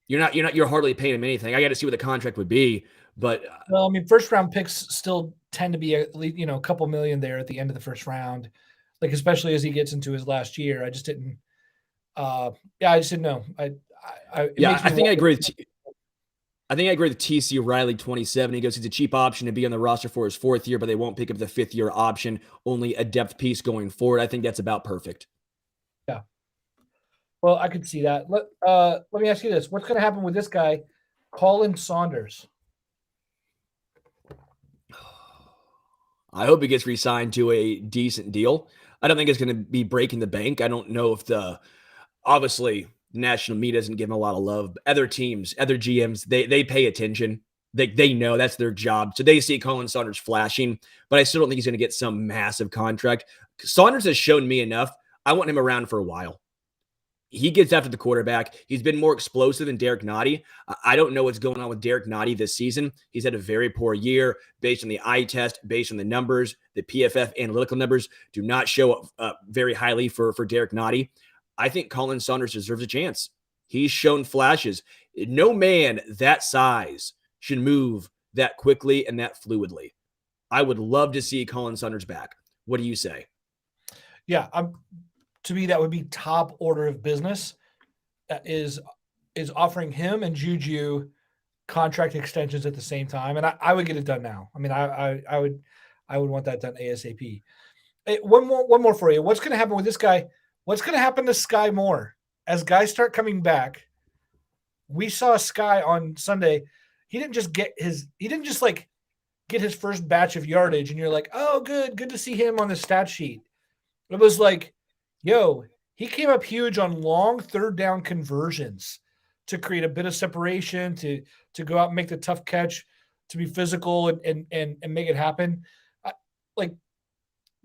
You're hardly paying him anything. I got to see what the contract would be, but well, I mean, first round picks still tend to be at least, a couple million there at the end of the first round, like especially as he gets into his last year. I just didn't. I just didn't know. I think I agree. I think I agree with TC Riley 27. He goes, he's a cheap option to be on the roster for his fourth year, but they won't pick up the fifth year option. Only a depth piece going forward. I think that's about perfect. Yeah. Well, I could see that. Let me ask you this. What's going to happen with this guy, Colin Saunders? I hope he gets re-signed to a decent deal. I don't think it's going to be breaking the bank. I don't know if obviously national media doesn't give him a lot of love. Other teams, other GMs, they pay attention. They know that's their job. So they see Colin Saunders flashing, but I still don't think he's going to get some massive contract. Saunders has shown me enough. I want him around for a while. He gets after the quarterback. He's been more explosive than Derek Nottie. I don't know what's going on with Derek Nottie this season. He's had a very poor year based on the eye test, based on the numbers. The PFF analytical numbers do not show up very highly for Derek Nottie. I think Colin Saunders deserves a chance. He's shown flashes. No man that size should move that quickly and that fluidly. I would love to see Colin Saunders back. What do you say? Yeah, to me, that would be top order of business. Is offering him and Juju contract extensions at the same time, and I would get it done now. I mean, I would want that done ASAP. Hey, one more for you. What's going to happen with this guy? What's going to happen to Skyy Moore as guys start coming back? We saw Skyy on Sunday. He didn't just get his first batch of yardage, and you're like, oh, good to see him on the stat sheet. It was like, yo, he came up huge on long third down conversions to create a bit of separation, to go out and make the tough catch, to be physical and make it happen.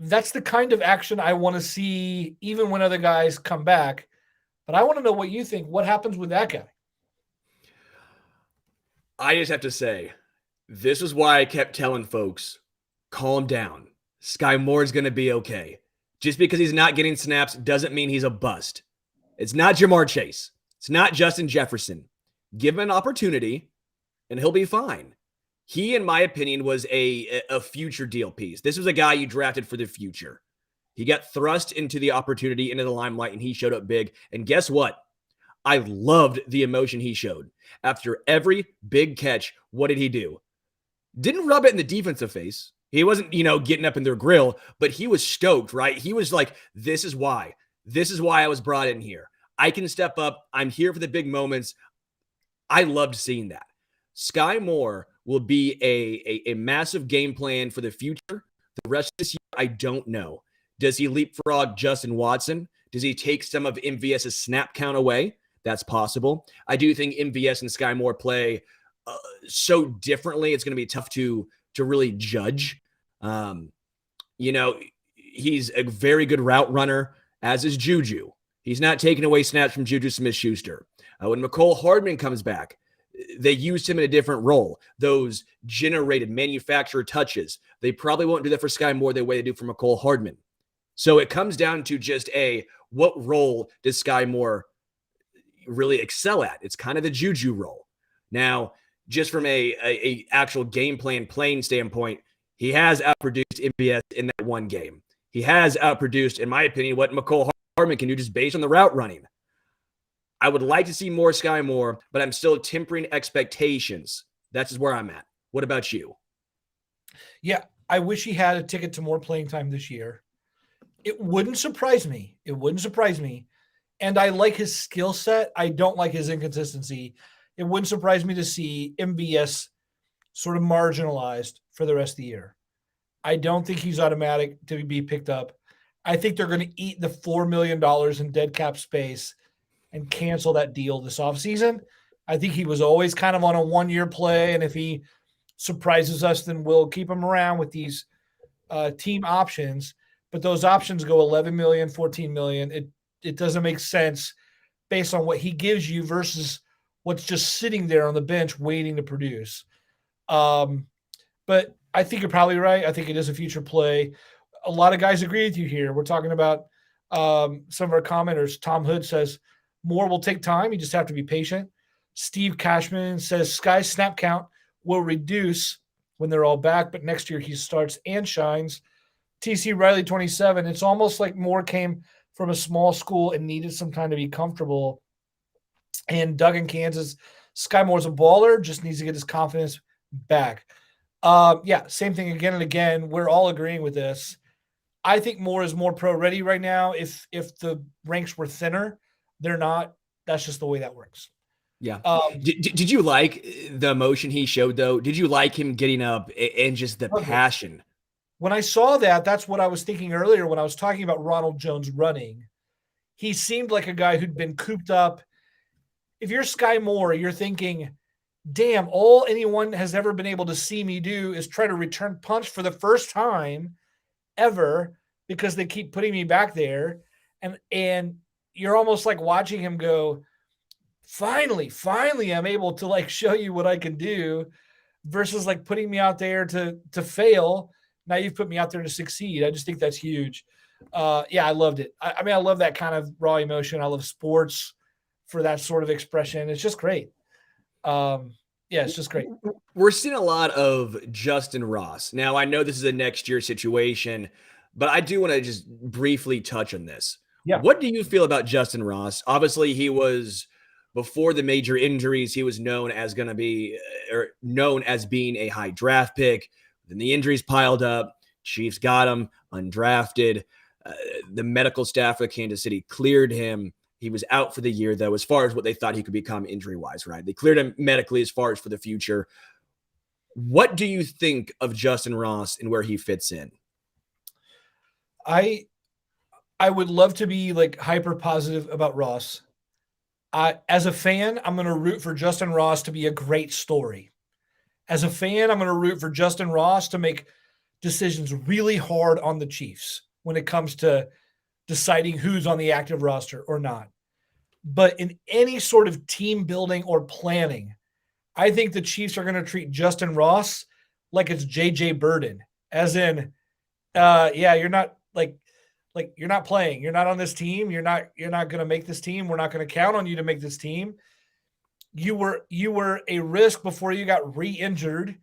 That's the kind of action I want to see even when other guys come back. But I want to know what you think. What happens with that guy? I just have to say, this is why I kept telling folks, calm down. Skyy Moore is going to be okay. Just because he's not getting snaps doesn't mean he's a bust. It's not Jamar Chase. It's not Justin Jefferson. Give him an opportunity, and he'll be fine. He, in my opinion, was a future deal piece. This was a guy you drafted for the future. He got thrust into the opportunity, into the limelight, and he showed up big. And guess what? I loved the emotion he showed. After every big catch, what did he do? Didn't rub it in the defensive face. He wasn't, getting up in their grill, but he was stoked, right? He was like, this is why. This is why I was brought in here. I can step up. I'm here for the big moments. I loved seeing that. Skyy Moore will be a massive game plan for the future. The rest of this year, I don't know. Does he leapfrog Justin Watson? Does he take some of MVS's snap count away? That's possible. I do think MVS and Skyy Moore play so differently. It's going to be tough to really judge. He's a very good route runner, as is Juju. He's not taking away snaps from Juju Smith-Schuster. When McCole Hardman comes back, they used him in a different role. Those generated manufacturer touches, they probably won't do that for Skyy Moore the way they do for McCole Hardman. So it comes down to just what role does Skyy Moore really excel at? It's kind of the Juju role. Now, just from a actual game plan playing standpoint, he has outproduced MVS in that one game. He has outproduced, in my opinion, what McCole Hardman can do just based on the route running. I would like to see more Skyy Moore, but I'm still tempering expectations. That's just where I'm at. What about you? Yeah, I wish he had a ticket to more playing time this year. It wouldn't surprise me. It wouldn't surprise me. And I like his skill set. I don't like his inconsistency. It wouldn't surprise me to see MVS sort of marginalized for the rest of the year. I don't think he's automatic to be picked up. I think they're going to eat the $4 million in dead cap space and cancel that deal this offseason. I think he was always kind of on a one-year play, and if he surprises us, then we'll keep him around with these team options. But those options go 11 million, 14 million. It doesn't make sense based on what he gives you versus what's just sitting there on the bench waiting to produce. But I think you're probably right. I think it is a future play. A lot of guys agree with you here. We're talking about some of our commenters. Tom Hood says, more will take time. You just have to be patient. Steve Cashman says, Skyy snap count will reduce when they're all back, but next year he starts and shines. TC Riley 27, it's almost like Moore came from a small school and needed some time to be comfortable. And Doug in Kansas, Skyy Moore's a baller, just needs to get his confidence back. Yeah, same thing again and again. We're all agreeing with this. I think Moore is more pro ready right now. If the ranks were thinner, they're not. That's just the way that works. Yeah. Did you like the emotion he showed, though? Did you like him getting up and just the passion? When I saw that, that's what I was thinking earlier when I was talking about Ronald Jones running. He seemed like a guy who'd been cooped up. If you're Skyy Moore, you're thinking, damn, all anyone has ever been able to see me do is try to return punch for the first time ever because they keep putting me back there. And you're almost like watching him go, finally, I'm able to like show you what I can do versus like putting me out there to fail. Now you've put me out there to succeed. I just think that's huge. Yeah, I loved it. I mean, I love that kind of raw emotion. I love sports for that sort of expression. It's just great. Yeah, it's just great. We're seeing a lot of Justin Ross. Now, I know this is a next year situation, but I do want to just briefly touch on this. Yeah. What do you feel about Justin Ross? Obviously, he was before the major injuries, he was known as going to be or known as being a high draft pick. Then the injuries piled up. Chiefs got him undrafted. The medical staff of Kansas City cleared him. He was out for the year, though, as far as what they thought he could become injury-wise, right? They cleared him medically as far as for the future. What do you think of Justin Ross and where he fits in? I would love to be like hyper positive about Ross. As a fan, I'm going to root for Justin Ross to be a great story. As a fan, I'm going to root for Justin Ross to make decisions really hard on the Chiefs when it comes to deciding who's on the active roster or not. But in any sort of team building or planning, I think the Chiefs are going to treat Justin Ross like it's JJ Burden, as in, yeah, you're not like you're not playing. You're not on this team. You're not going to make this team. We're not going to count on you to make this team. You were a risk before you got re-injured.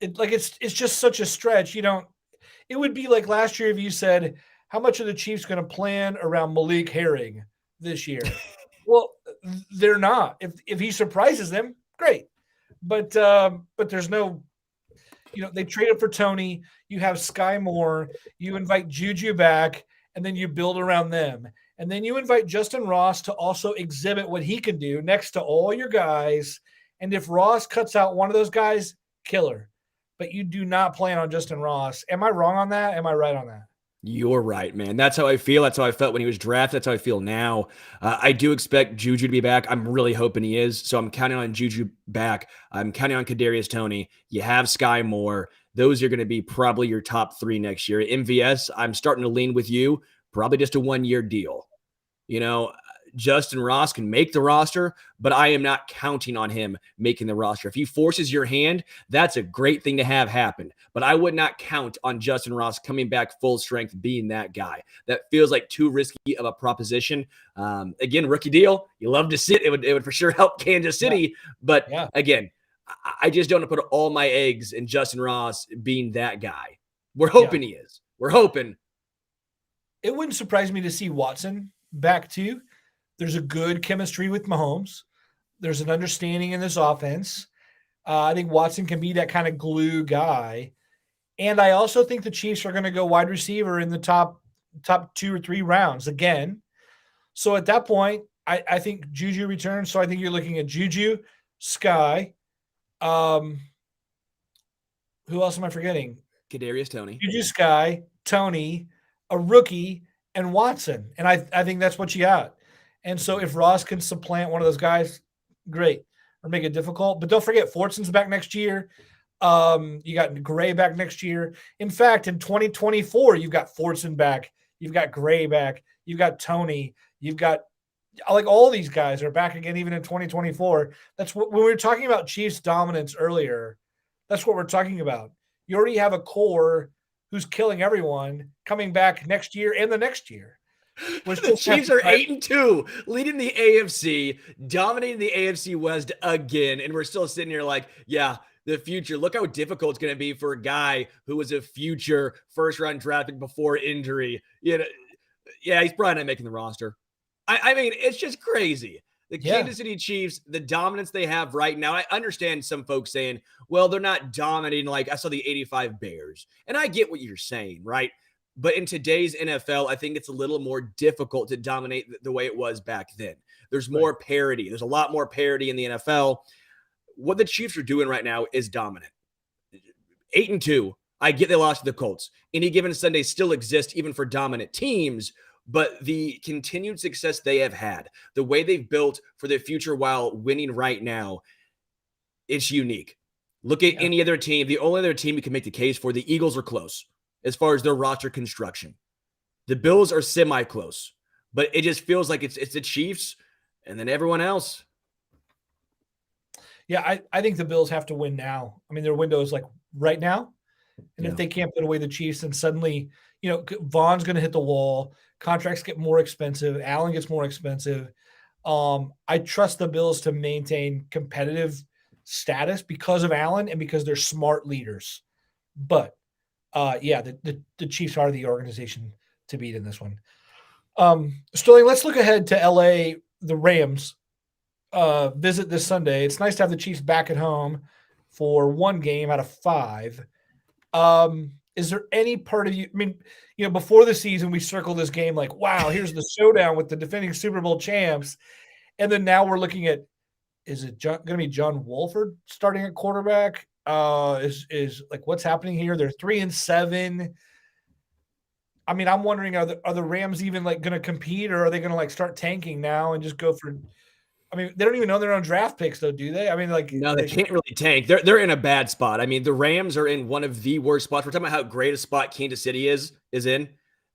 It's just such a stretch. It would be like last year if you said, how much are the Chiefs going to plan around Malik Herring this year? Well, they're not. If he surprises them, great. But there's no, they traded for Tony. You have Skyy Moore. You invite Juju back, and then you build around them. And then you invite Justin Ross to also exhibit what he can do next to all your guys. And if Ross cuts out one of those guys, killer. But you do not plan on Justin Ross. Am I wrong on that? Am I right on that? You're right, man. That's how I feel. That's how I felt when he was drafted. That's how I feel now. I do expect Juju to be back. I'm really hoping he is. So I'm counting on Juju back. I'm counting on Kadarius Toney. You have Skyy Moore. Those are going to be probably your top three next year. MVS, I'm starting to lean with you. Probably just a one-year deal. Justin Ross can make the roster, but I am not counting on him making the roster. If he forces your hand, that's a great thing to have happen. But I would not count on Justin Ross coming back full strength being that guy. That feels like too risky of a proposition. Again, rookie deal. You love to see it. It would for sure help Kansas City. Yeah. But again, I just don't want to put all my eggs in Justin Ross being that guy. We're hoping he is. We're hoping. It wouldn't surprise me to see Watson back too. There's a good chemistry with Mahomes. There's an understanding in this offense. I think Watson can be that kind of glue guy. And I also think the Chiefs are going to go wide receiver in the top top 2 or 3 rounds again. So at that point, I think Juju returns. So I think you're looking at Juju, Skyy. Who else am I forgetting? Kadarius Toney. Juju, Skyy, Tony, a rookie, and Watson. And I think that's what you got. And so if Ross can supplant one of those guys, great, or make it difficult. But don't forget, Fortson's back next year. You got Gray back next year. In fact, in 2024, you've got Fortson back. You've got Gray back. You've got Tony. You've got like all these guys are back again, even in 2024. That's what when we were talking about Chiefs dominance earlier. That's what we're talking about. You already have a core who's killing everyone coming back next year and the next year. The Chiefs are 8-2, leading the AFC, dominating the AFC West again, and we're still sitting here like, yeah, the future. Look how difficult it's going to be for a guy who was a future first-round draft pick before injury. You know, yeah, he's probably not making the roster. I mean, it's just crazy. The Kansas City Chiefs, the dominance they have right now. I understand some folks saying, well, they're not dominating like I saw the 85 Bears. And I get what you're saying, right? But in today's NFL, I think it's a little more difficult to dominate the way it was back then. There's more parity. There's a lot more parity in the NFL. What the Chiefs are doing right now is dominant. 8-2. I get they lost to the Colts. Any given Sunday still exists even for dominant teams. But the continued success they have had, the way they've built for their future while winning right now, it's unique. Look at any other team. The only other team you can make the case for, the Eagles are close as far as their roster construction. The Bills are semi-close, but it just feels like it's the Chiefs and then everyone else. Yeah, I think the Bills have to win now. I mean, their window is like right now. And if they can't put away the Chiefs, then suddenly, you know, Vaughn's going to hit the wall. Contracts get more expensive. Allen gets more expensive. I trust the Bills to maintain competitive status because of Allen and because they're smart leaders. But, the Chiefs are the organization to beat in this one. Sterling, let's look ahead to L.A. The Rams visit this Sunday. It's nice to have the Chiefs back at home for one game out of 5. Is there any part of you? I mean, you know, before the season, we circled this game like, wow, here's the showdown with the defending Super Bowl champs. And then now we're looking at, is it going to be John Wolford starting at quarterback? Is like, what's happening here? They're 3-7. I mean, I'm wondering, are the Rams even like going to compete, or are they going to like start tanking now and just go for? I mean, they don't even know their own draft picks, though, do they? I mean, like, no, they can't really tank. They're in a bad spot. I mean, the Rams are in one of the worst spots. We're talking about how great a spot Kansas City is in.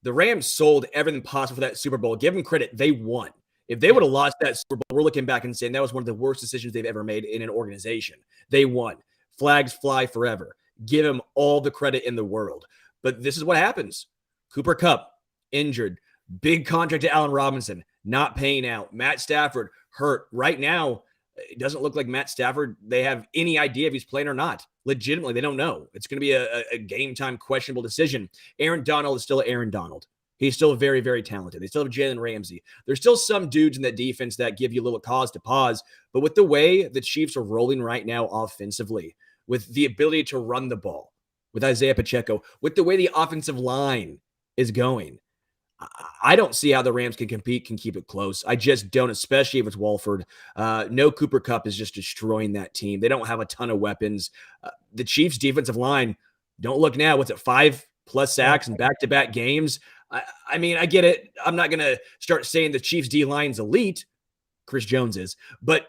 The Rams sold everything possible for that Super Bowl. Give them credit; they won. If they would have lost that Super Bowl, we're looking back and saying that was one of the worst decisions they've ever made in an organization. They won. Flags fly forever. Give them all the credit in the world. But this is what happens. Cooper Kupp, injured. Big contract to Allen Robinson, not paying out. Matt Stafford, hurt. Right now, it doesn't look like Matt Stafford, they have any idea if he's playing or not. Legitimately, they don't know. It's going to be a game-time questionable decision. Aaron Donald is still Aaron Donald. He's still very, very talented. They still have Jalen Ramsey. There's still some dudes in that defense that give you a little cause to pause. But with the way the Chiefs are rolling right now offensively, with the ability to run the ball, with Isaiah Pacheco, with the way the offensive line is going, I don't see how the Rams can compete, can keep it close. I just don't, especially if it's Wolford. No Cooper Kupp is just destroying that team. They don't have a ton of weapons. The Chiefs' defensive line, don't look now. What's it, 5+ sacks in back-to-back games? I mean, I get it. I'm not going to start saying the Chiefs' D-line's elite. Chris Jones is. But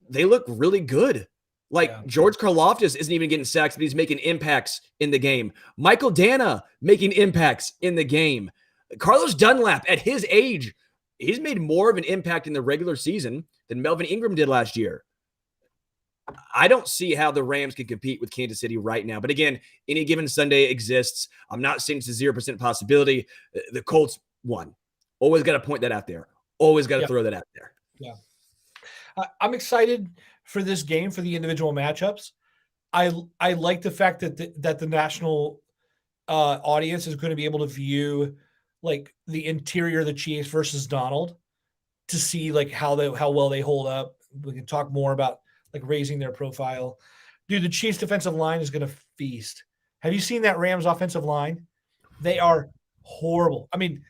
they look really good. Like, George Karlaftis isn't even getting sacks, but he's making impacts in the game. Michael Dana making impacts in the game. Carlos Dunlap, at his age, he's made more of an impact in the regular season than Melvin Ingram did last year. I don't see how the Rams can compete with Kansas City right now. But again, any given Sunday exists. I'm not saying it's a 0% possibility. The Colts won. Always got to point that out there. Always got to throw that out there. Yeah. I'm excited for this game, for the individual matchups. I like the fact that the national audience is going to be able to view like the interior of the Chiefs versus Donald to see like how well they hold up. We can talk more about like raising their profile. Dude, the Chiefs defensive line is going to feast. Have you seen that Rams offensive line? They are horrible. I mean,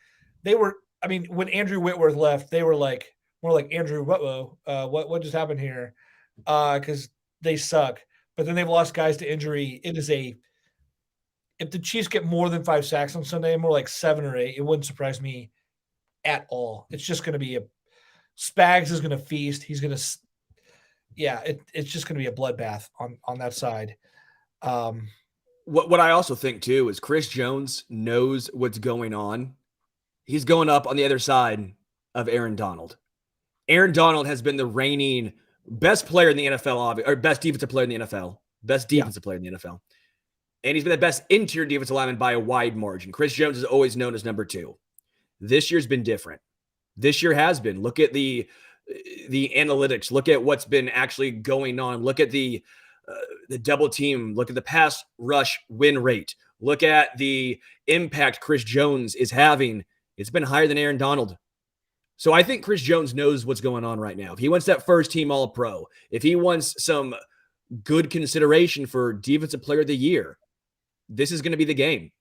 when Andrew Whitworth left, they were like more like Andrew Whitlow. What just happened here? Because they suck. But then they've lost guys to injury. If the Chiefs get more than 5 sacks on Sunday, more like 7 or 8, it wouldn't surprise me at all. It's just going to be Spags is going to feast. He's going to, it's just going to be a bloodbath on that side. What I also think too is Chris Jones knows what's going on. He's going up on the other side of Aaron Donald. Aaron Donald has been the reigning best player in the NFL, or best defensive player in the NFL, player in the NFL. And he's been the best interior defensive lineman by a wide margin. Chris Jones is always known as number 2. This year's been different. This year has been. Look at the analytics. Look at what's been actually going on. Look at the double team. Look at the pass rush win rate. Look at the impact Chris Jones is having. It's been higher than Aaron Donald. So I think Chris Jones knows what's going on right now. If he wants that first team All-Pro, if he wants some good consideration for Defensive Player of the Year, this is going to be the game.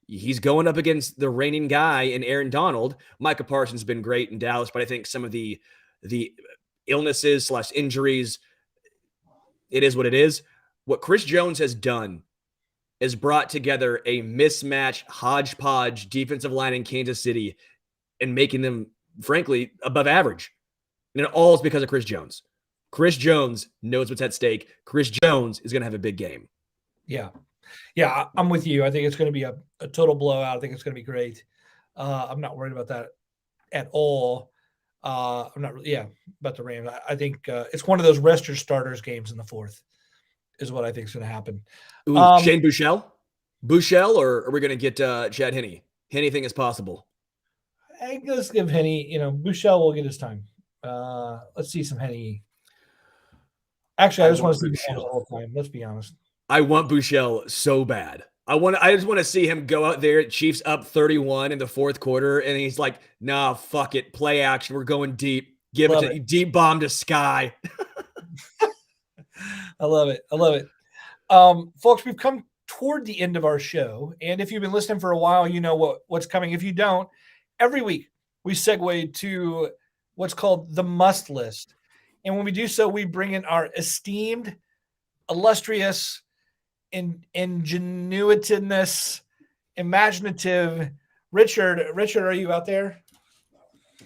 He's going up against the reigning guy in Aaron Donald. Micah Parsons has been great in Dallas, but I think some of the illnesses / injuries, it is what it is. What Chris Jones has done is brought together a mismatch, hodgepodge defensive line in Kansas City and making them, frankly, above average. And it all is because of Chris Jones. Chris Jones knows what's at stake. Chris Jones is going to have a big game. Yeah. Yeah, I'm with you. I think it's going to be a total blowout. I think it's going to be great. I'm not worried about that at all. I'm not really, about the Rams. I think it's one of those rest your starters games in the 4th is what I think is going to happen. Ooh, Shane Buechele? Or are we going to get Chad Henne? Anything is possible. Let's give Henne, Buechele will get his time. Let's see some Henne. Actually, I just want to see Buechele the whole time. Let's be honest. I want Buechele so bad. I just want to see him go out there, Chiefs up 31 in the 4th quarter, and he's like, nah, fuck it. Play action. We're going deep. Give it to deep bomb to Skyy. I love it. Folks, we've come toward the end of our show. And if you've been listening for a while, you know what's coming. If you don't, every week we segue to what's called the must list. And when we do so, we bring in our esteemed, illustrious, ingenuitiveness, imaginative Richard. Richard, are you out there?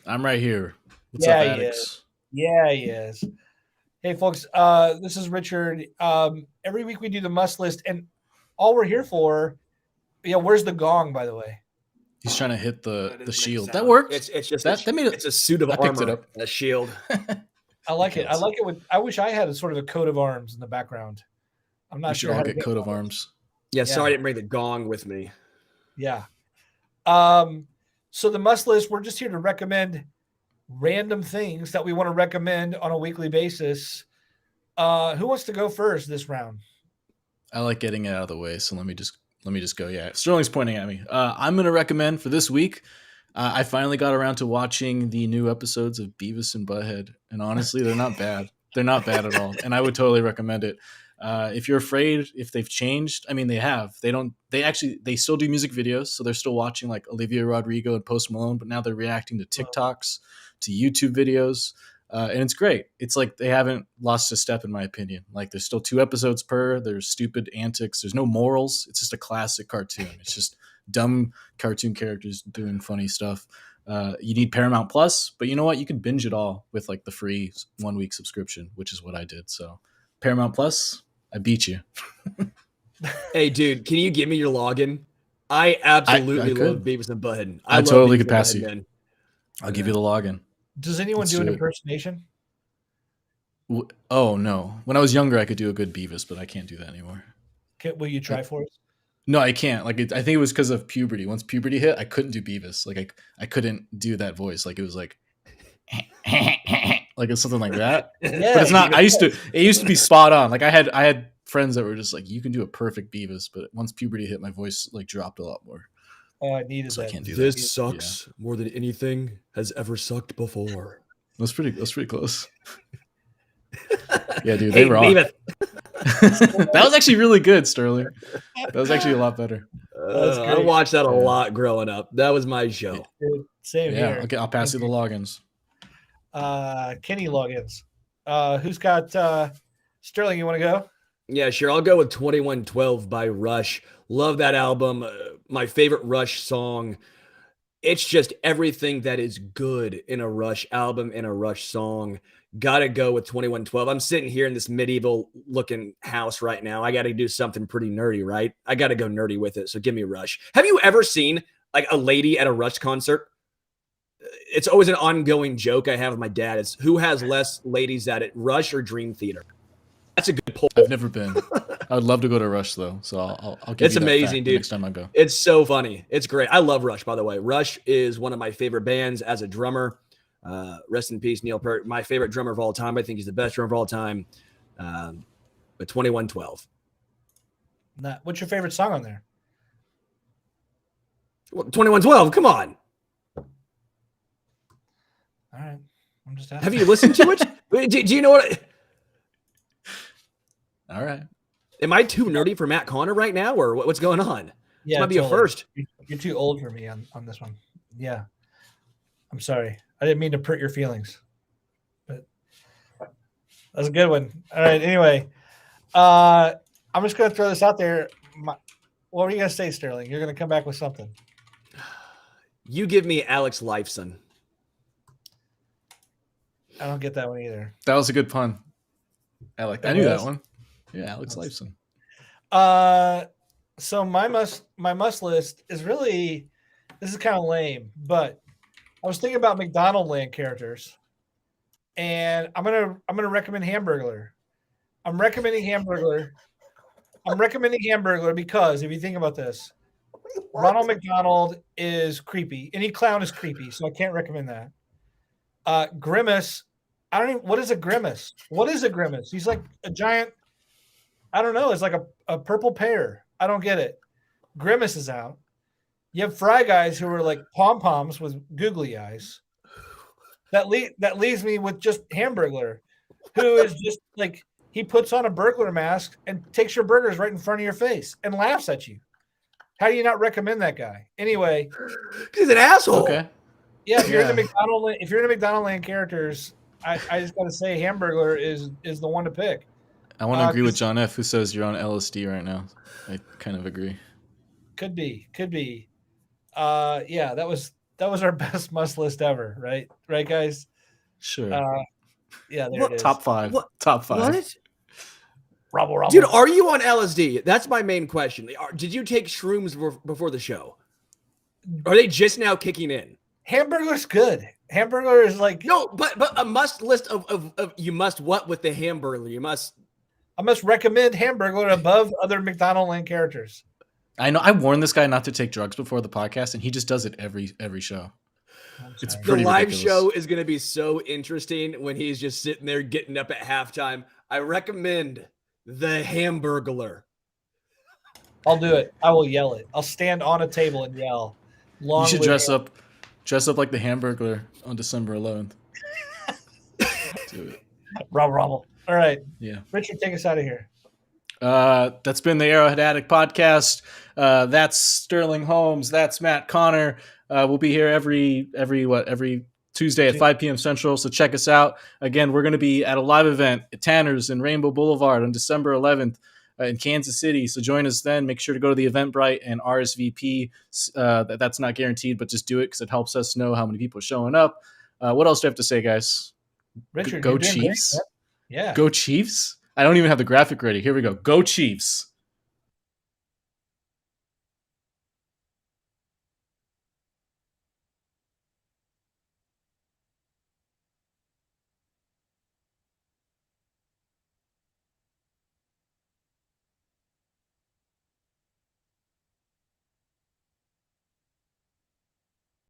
I'm right here. What's up, addicts? He is. Hey, folks, this is Richard. Every week we do the must list, and all we're here for, where's the gong, by the way? He's trying to hit the shield. That worked. It's just it's a suit of armor, a shield. I like it. I like it. I wish I had a sort of a coat of arms in the background. I'm not sure. I'll get coat of arms. Yeah, sorry I didn't bring the gong with me. Yeah. So the must list, we're just here to recommend random things that we want to recommend on a weekly basis. Who wants to go first this round? I like getting it out of the way, so let me just go. Yeah, Sterling's pointing at me. I'm going to recommend for this week. I finally got around to watching the new episodes of Beavis and Butthead, and honestly, they're not bad. They're not bad at all, and I would totally recommend it. If you're afraid if they've changed, I mean, they have. They still do music videos, so they're still watching like Olivia Rodrigo and Post Malone, but now they're reacting to TikToks, to YouTube videos, and it's great. It's like they haven't lost a step, in my opinion. Like there's still 2 episodes per. There's stupid antics. There's no morals. It's just a classic cartoon. It's just dumb cartoon characters doing funny stuff. You need Paramount Plus, but you know what? You can binge it all with like the free 1-week subscription, which is what I did. So Paramount Plus, I beat you. Hey, dude, can you give me your login? I absolutely love Beavis and Butthead. I totally could pass you. Man. I'll give you the login. Does anyone do an impersonation? Oh, no. When I was younger, I could do a good Beavis, but I can't do that anymore. Will you try for us? No, I can't. Like, I think it was because of puberty. Once puberty hit, I couldn't do Beavis. Like, I couldn't do that voice. Like, it was like, like it's something like that. Yeah, but it's not. It used to be spot on. Like, I had friends that were just like, you can do a perfect Beavis, but once puberty hit, my voice like dropped a lot more. Oh, I needed so that. I can't do this that. sucks more than anything has ever sucked before. That's pretty close. Yeah, dude, they were on. That was actually really good, Sterling. That was actually a lot better. I watched that a lot growing up. That was my show. Same here. Okay, I'll pass you the logins. Kenny logins. Who's got Sterling? You want to go? Yeah, sure. I'll go with 2112 by Rush. Love that album. My favorite Rush song. It's just everything that is good in a Rush album, in a Rush song. Gotta go with 2112. I'm sitting here in this medieval looking house right now. I got to do something pretty nerdy, right? I got to go nerdy with it. So give me Rush. Have you ever seen like a lady at a Rush concert? It's always an ongoing joke I have with my dad. It's who has less ladies at it, Rush or Dream Theater? That's a good poll. I've never been. I would love to go to Rush though, so I'll give it's you that amazing, dude. Next time I go. It's so funny. It's great. I love Rush, by the way. Rush is one of my favorite bands as a drummer. Rest in peace, Neil Peart. My favorite drummer of all time. I think he's the best drummer of all time. But 2112. What's your favorite song on there? Well, 2112. Come on. All right. I'm just asking. Have you listened to it? Do you know what? All right. Am I too nerdy for Matt Conner right now, or what's going on? Yeah, this might be a first. You're too old for me on this one. Yeah. I'm sorry. I didn't mean to hurt your feelings. But that's a good one. All right. Anyway, I'm just going to throw this out there. What were you going to say, Sterling? You're going to come back with something. You give me Alex Lifeson. I don't get that one either. That was a good pun. I knew that one. Yeah, Alex Lifeson. So my must list is really, this is kind of lame, but I was thinking about McDonald Land characters, and I'm gonna recommend Hamburglar. I'm recommending Hamburglar because if you think about this, Ronald McDonald is creepy. Any clown is creepy, so I can't recommend that. Grimace, what is a Grimace? What is a Grimace? He's like a giant, I don't know, it's like a purple pear. I don't get it. Grimace is out. You have Fry Guys who are like pom-poms with googly eyes. That leaves me with just Hamburglar, who is just like, he puts on a burglar mask and takes your burgers right in front of your face and laughs at you. How do you not recommend that guy? Anyway, he's an asshole. Okay. Yeah, if you're into McDonald Land characters, I just gotta say Hamburglar is the one to pick. I want to agree with John F., who says you're on LSD right now. I kind of agree. Could be. Yeah, that was our best must list ever, right? Right, guys? Sure. Yeah, there it is. Top five. Top five. What? Robble. Dude, are you on LSD? That's my main question. Did you take shrooms before the show? Are they just now kicking in? Hamburglar's good. Hamburglar is like, no, but a must list of you must what with the Hamburglar? I must recommend Hamburglar above other McDonald Land characters. I know I warned this guy not to take drugs before the podcast, and he just does it every show. It's pretty the live ridiculous. show is going to be so interesting when he's just sitting there getting up at halftime. I recommend the Hamburglar. I'll do it. I will yell it. I'll stand on a table and yell. You should dress up like the Hamburglar on December 11th. Do it. Robble. All right. Yeah. Richard, take us out of here. That's been the Arrowhead Addict podcast. That's Sterling Holmes. That's Matt Conner. We'll be here every Tuesday at 5 p.m. Central. So check us out. Again, we're going to be at a live event at Tanner's in Rainbow Boulevard on December 11th in Kansas City. So join us then. Make sure to go to the Eventbrite and RSVP. That's not guaranteed, but just do it because it helps us know how many people are showing up. What else do I have to say, guys? Richard, go Chiefs. Great, yeah. Go Chiefs. I don't even have the graphic ready. Here we go. Go Chiefs.